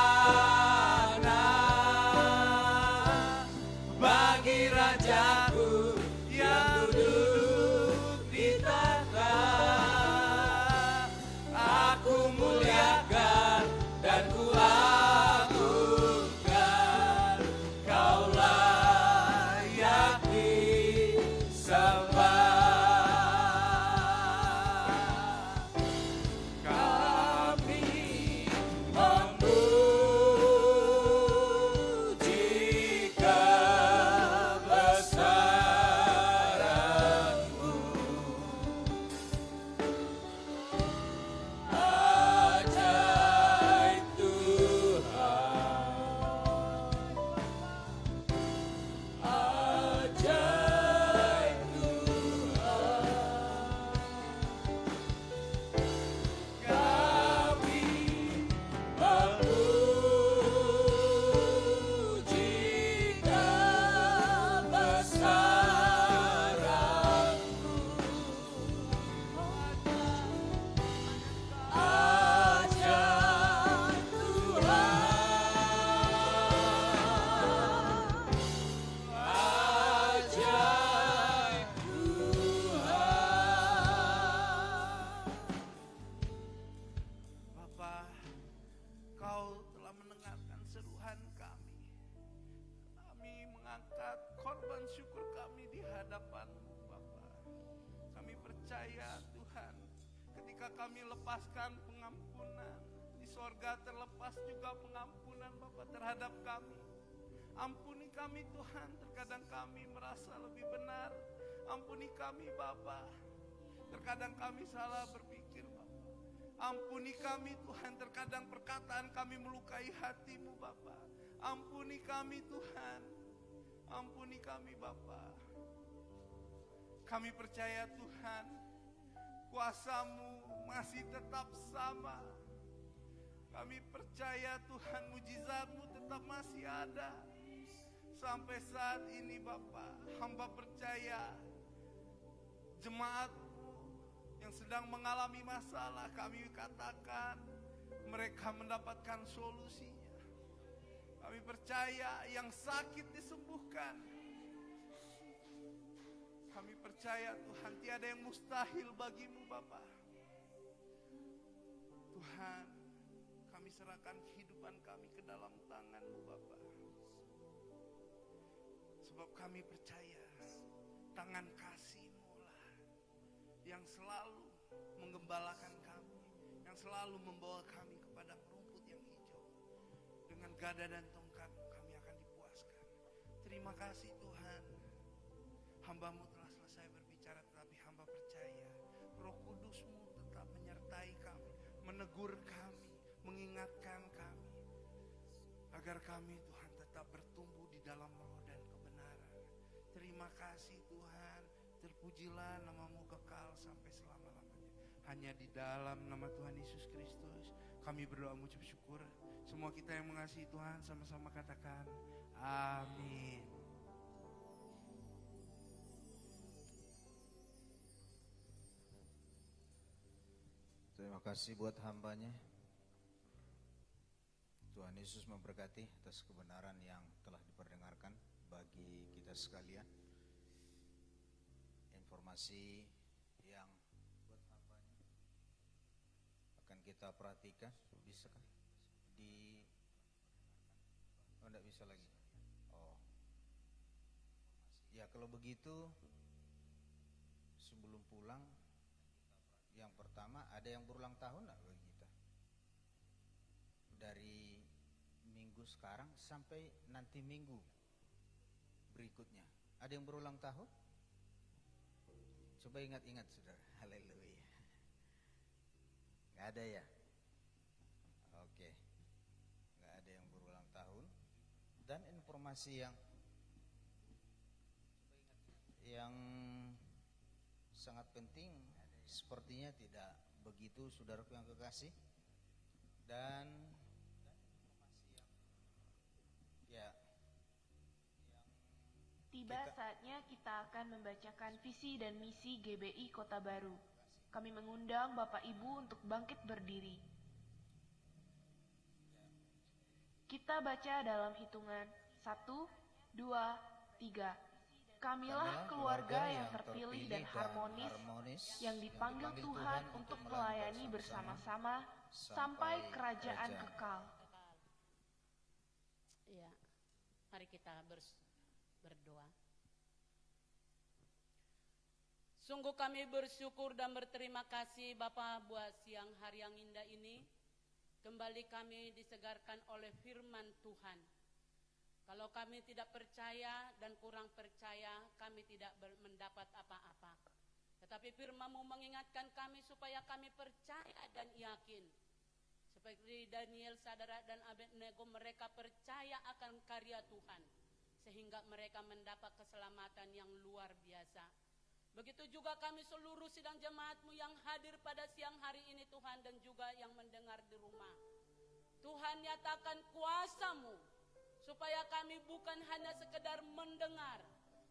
bagi Rajaku yang duduk di tahta. Aku muliakan dan ku agungkan. Kau layak disembah. Kami memuji kebesaran-Mu. Ajaib Tuhan, ajaib Tuhan. Kami memuji kebesaran-Mu. Ajaib Tuhan, ajaib Tuhan. Bapa, Kau telah mendengarkan seruhan kami. Kami mengangkat korban syukur kami di hadapan-Mu, Bapa. Kami percaya Tuhan, ketika kami lepaskan pengampunan, di sorga terlepas juga pengampunan Bapa terhadap kami. Ampuni kami Tuhan, terkadang kami merasa lebih benar. Ampuni kami Bapa, terkadang kami salah berpikir Bapa. Ampuni kami Tuhan, terkadang perkataan kami melukai hati-Mu Bapa. Ampuni kami Tuhan, ampuni kami Bapa. Kami percaya Tuhan, kuasa-Mu masih tetap sama. Kami percaya Tuhan, mujizat-Mu tetap masih ada. Sampai saat ini Bapa, hamba percaya jemaat-Mu yang sedang mengalami masalah, kami katakan mereka mendapatkan solusinya. Kami percaya yang sakit disembuhkan. Kami percaya Tuhan, tiada yang mustahil bagi-Mu Bapa. Tuhan, kami serahkan kehidupan kami ke dalam tangan-Mu Bapa. Sebab kami percaya tangan kasih-Mu lah yang selalu menggembalakan kami, yang selalu membawa kami ke padang rumput yang hijau. Dengan gada dan tongkat-Mu kami akan dipuaskan. Terima kasih Tuhan, hamba-Mu telah selesai berbicara, tetapi hamba percaya Roh Kudus-Mu tetap menyertai kami, menegur kami, mengingatkan kami, agar kami Tuhan tetap bertumbuh di dalam roh dan kebenaran. Terima kasih Tuhan, terpujilah nama-Mu kekal sampai selama-lamanya. Hanya di dalam nama Tuhan Yesus Kristus Kami berdoa mengucap syukur. Semua kita yang mengasihi Tuhan sama-sama katakan amin. Terima kasih buat hambanya. Tuhan Yesus memberkati atas kebenaran yang telah diperdengarkan bagi kita sekalian. Informasi yang buat hambanya akan kita perhatikan. Bisa kan? Oh, enggak bisa lagi. Oh. Ya, kalau begitu sebelum pulang, yang pertama, ada yang berulang tahun enggak bagi kita? Dari minggu sekarang sampai nanti minggu berikutnya. Ada yang berulang tahun? Coba ingat-ingat, saudara. Haleluya. Enggak ada ya? Oke. Enggak ada yang berulang tahun. Dan informasi yang sangat penting, sepertinya tidak begitu, saudaraku yang kekasih. Dan ya, Tiba saatnya kita akan membacakan visi dan misi GBI Kota Baru. Kami mengundang Bapak Ibu untuk bangkit berdiri. Kita baca dalam hitungan 1, 2, 3. Kamilah keluarga yang terpilih dan harmonis, yang dipanggil Tuhan untuk melayani bersama-sama sampai kerajaan kekal. Ya, mari kita berdoa. Sungguh kami bersyukur dan berterima kasih Bapa buat siang hari yang indah ini. Kembali kami disegarkan oleh firman Tuhan. Kalau kami tidak percaya dan kurang percaya, kami tidak mendapat apa-apa. Tetapi firman-Mu mengingatkan kami supaya kami percaya dan yakin. Seperti Daniel, Sadrak dan Abednego, mereka percaya akan karya Tuhan. Sehingga mereka mendapat keselamatan yang luar biasa. Begitu juga kami seluruh sidang jemaat-Mu yang hadir pada siang hari ini Tuhan, dan juga yang mendengar di rumah. Tuhan, nyatakan kuasa-Mu supaya kami bukan hanya sekedar mendengar,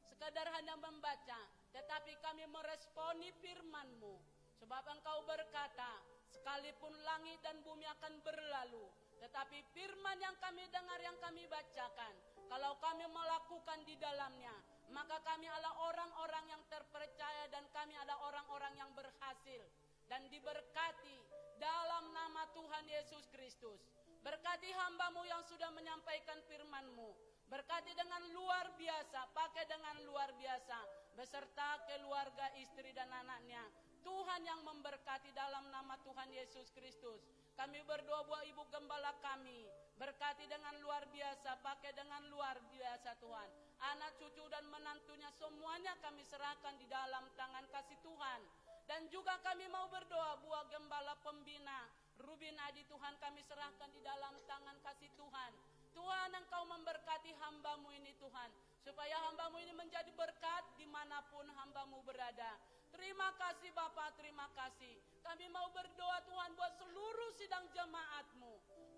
sekedar hanya membaca, tetapi kami meresponi firman-Mu. Sebab Engkau berkata, sekalipun langit dan bumi akan berlalu, tetapi firman yang kami dengar, yang kami bacakan, kalau kami melakukan di dalamnya, maka kami adalah orang-orang yang terpercaya dan kami adalah orang-orang yang berhasil dan diberkati dalam nama Tuhan Yesus Kristus. Berkati hamba-Mu yang sudah menyampaikan firman-Mu. Berkati dengan luar biasa, pakai dengan luar biasa, beserta keluarga, istri dan anaknya. Tuhan yang memberkati dalam nama Tuhan Yesus Kristus. Kami berdoa buat Ibu Gembala kami. Berkati dengan luar biasa, pakai dengan luar biasa Tuhan. Anak cucu dan menantunya semuanya kami serahkan di dalam tangan kasih Tuhan. Dan juga kami mau berdoa buat Gembala Pembina Rubin Adi, Tuhan kami serahkan di dalam tangan kasih Tuhan. Tuhan, Engkau memberkati hamba-Mu ini Tuhan, supaya hamba-Mu ini menjadi berkat dimanapun hamba-Mu berada. Terima kasih Bapa, terima kasih. Kami mau berdoa Tuhan buat seluruh sidang jemaat-Mu.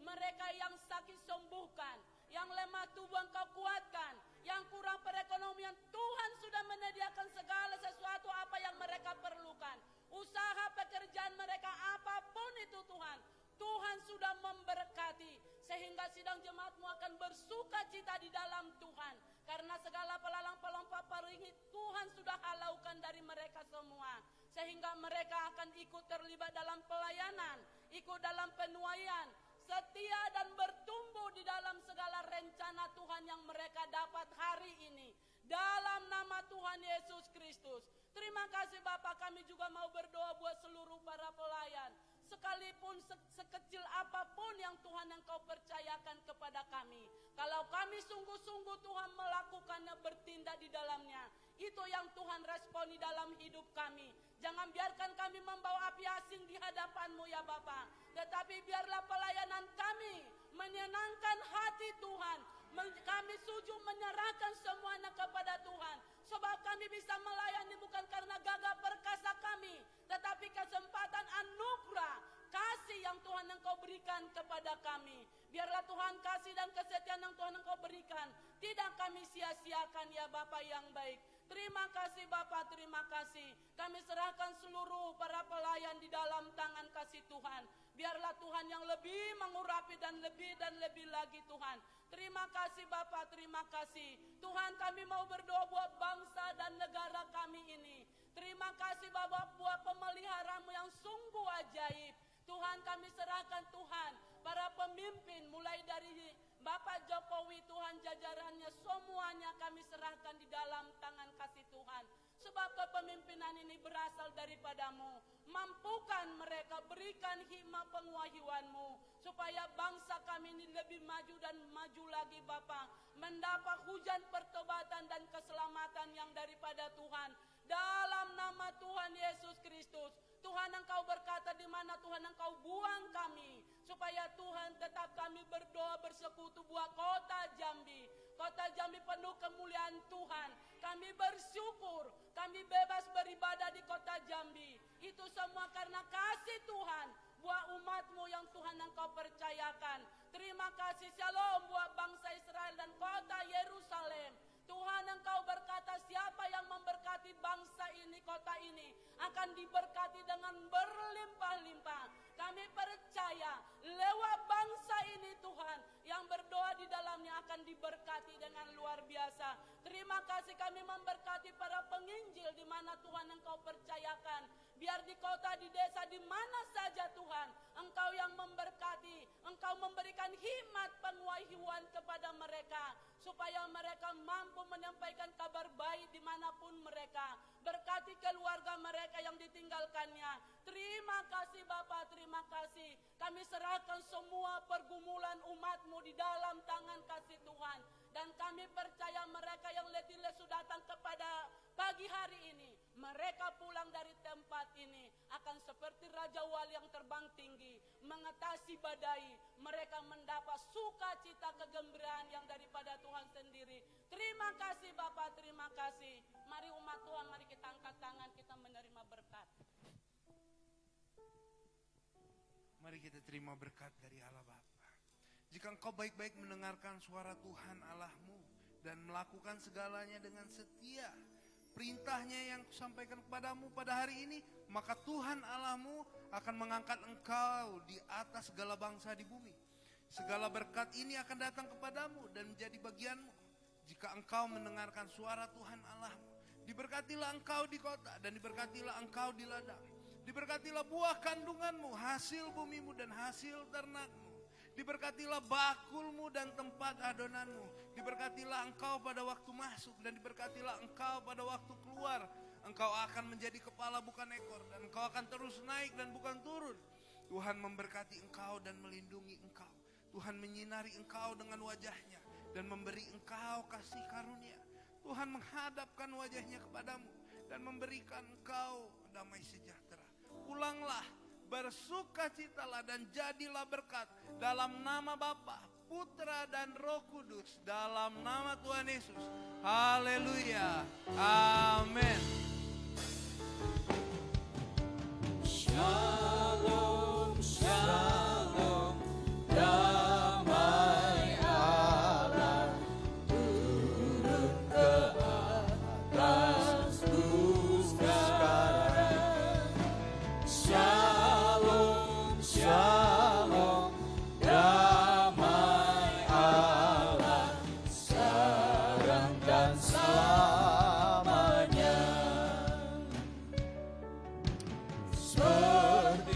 Mereka yang sakit sembuhkan, yang lemah tubuh Engkau kuatkan, yang kurang perekonomian Tuhan sudah menyediakan segala sesuatu apa yang mereka perlukan. Usaha pekerjaan mereka apapun itu Tuhan, Tuhan sudah memberkati sehingga sidang jemaat-Mu akan bersuka cita di dalam Tuhan, karena segala pelalang pelompat peringit Tuhan sudah halaukan dari mereka semua, sehingga mereka akan ikut terlibat dalam pelayanan, ikut dalam penuaian, setia dan bertumbuh di dalam segala rencana Tuhan yang mereka dapat hari ini. Dalam nama Tuhan Yesus Kristus. Terima kasih Bapak, kami juga mau berdoa buat seluruh para pelayan. Sekalipun sekecil apapun yang Tuhan Engkau percayakan kepada kami, kalau kami sungguh-sungguh Tuhan melakukannya, bertindak di dalamnya, itu yang Tuhan responi dalam hidup kami. Jangan biarkan kami membawa api asing di hadapan-Mu ya Bapa, tetapi biarlah pelayanan kami menyenangkan hati Tuhan. Kami sujud menyerahkan semuanya kepada Tuhan, sebab kami bisa melayani bukan karena gagah perkasa kami, tetapi kesempatan anugerah kasih kasih yang Tuhan Engkau berikan kepada kami. Biarlah Tuhan kasih dan kesetiaan yang Tuhan Engkau berikan tidak kami sia-siakan ya Bapa yang baik. Terima kasih Bapa, terima kasih. Kami serahkan seluruh para pelayan di dalam tangan kasih Tuhan. Biarlah Tuhan yang lebih mengurapi dan lebih lagi Tuhan. Terima kasih Bapa, terima kasih. Tuhan, kami mau berdoa buat bangsa dan negara kami ini. Terima kasih Bapa buat pemeliharamu yang sungguh ajaib. Tuhan, kami serahkan Tuhan para pemimpin mulai dari Bapak Jokowi, Tuhan jajarannya semuanya kami serahkan di dalam tangan kasih Tuhan. Sebab kepemimpinan ini berasal daripadamu. Mampukan mereka, berikan hikmah pengwahyuanmu. Supaya bangsa kami ini lebih maju dan maju lagi Bapa. Mendapat hujan pertobatan dan keselamatan yang daripada Tuhan. Dalam nama Tuhan Yesus Kristus. Tuhan Engkau berkata di mana Tuhan Engkau buang kami. Supaya Tuhan tetap kami berdoa bersekutu buat kota Jambi. Kota Jambi penuh kemuliaan Tuhan. Kami bersyukur. Kami bebas beribadah di kota Jambi. Itu semua karena kasih Tuhan. Buat umatmu yang Tuhan Engkau percayakan. Terima kasih shalom buat bangsa Israel dan kota Yerusalem. Tuhan Engkau berkata siapa yang memberkati bangsa ini, kota ini akan diberkati dengan berlimpah-limpah. Kami percaya lewat bangsa ini Tuhan yang berdoa di dalamnya akan diberkati dengan luar biasa. Terima kasih kami memberkati para penginjil di mana Tuhan Engkau percayakan. Biar di kota, di desa, di mana saja Tuhan Engkau yang memberkati. Engkau memberikan hikmat pengwahyuan kepada mereka. Supaya mereka mampu menyampaikan kabar baik dimanapun mereka. Berkati keluarga mereka yang ditinggalkannya. Terima kasih Bapa, terima kasih. Kami serahkan semua pergumulan umatmu di dalam tangan kasih Tuhan. Dan kami percaya mereka yang letih lesu datang kepada pagi hari ini. Mereka pulang dari tempat ini akan seperti Raja Wali yang terbang tinggi. Mengatasi badai. Mereka mendapat sukacita kegembiraan yang daripada Tuhan sendiri. Terima kasih Bapak, terima kasih. Mari umat Tuhan, mari kita angkat tangan, kita menerima berkat. Mari kita terima berkat dari Allah Bapa. Jika engkau baik-baik mendengarkan suara Tuhan Allahmu dan melakukan segalanya dengan setia, perintahnya yang kusampaikan kepadamu pada hari ini, maka Tuhan Allahmu akan mengangkat engkau di atas segala bangsa di bumi. Segala berkat ini akan datang kepadamu dan menjadi bagianmu. Jika engkau mendengarkan suara Tuhan Allahmu, diberkatilah engkau di kota dan diberkatilah engkau di ladang. Diberkatilah buah kandunganmu, hasil bumimu dan hasil ternakmu. Diberkatilah bakulmu dan tempat adonanmu. Diberkatilah engkau pada waktu masuk dan diberkatilah engkau pada waktu keluar. Engkau akan menjadi kepala bukan ekor dan engkau akan terus naik dan bukan turun. Tuhan memberkati engkau dan melindungi engkau. Tuhan menyinari engkau dengan wajahnya dan memberi engkau kasih karunia. Tuhan menghadapkan wajahnya kepadamu dan memberikan engkau damai sejahtera. Pulanglah, bersukacitalah dan jadilah berkat dalam nama Bapa, Putra dan Roh Kudus, dalam nama Tuhan Yesus. Haleluya. Amin. Shalom, shalom, damai Allah turun ke atasku sekarang. Shalom, shalom, damai Allah sekarang dan selamanya. Seperti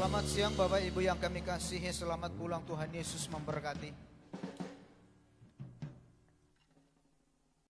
Selamat siang Bapak Ibu yang kami kasihi, selamat pulang, Tuhan Yesus memberkati.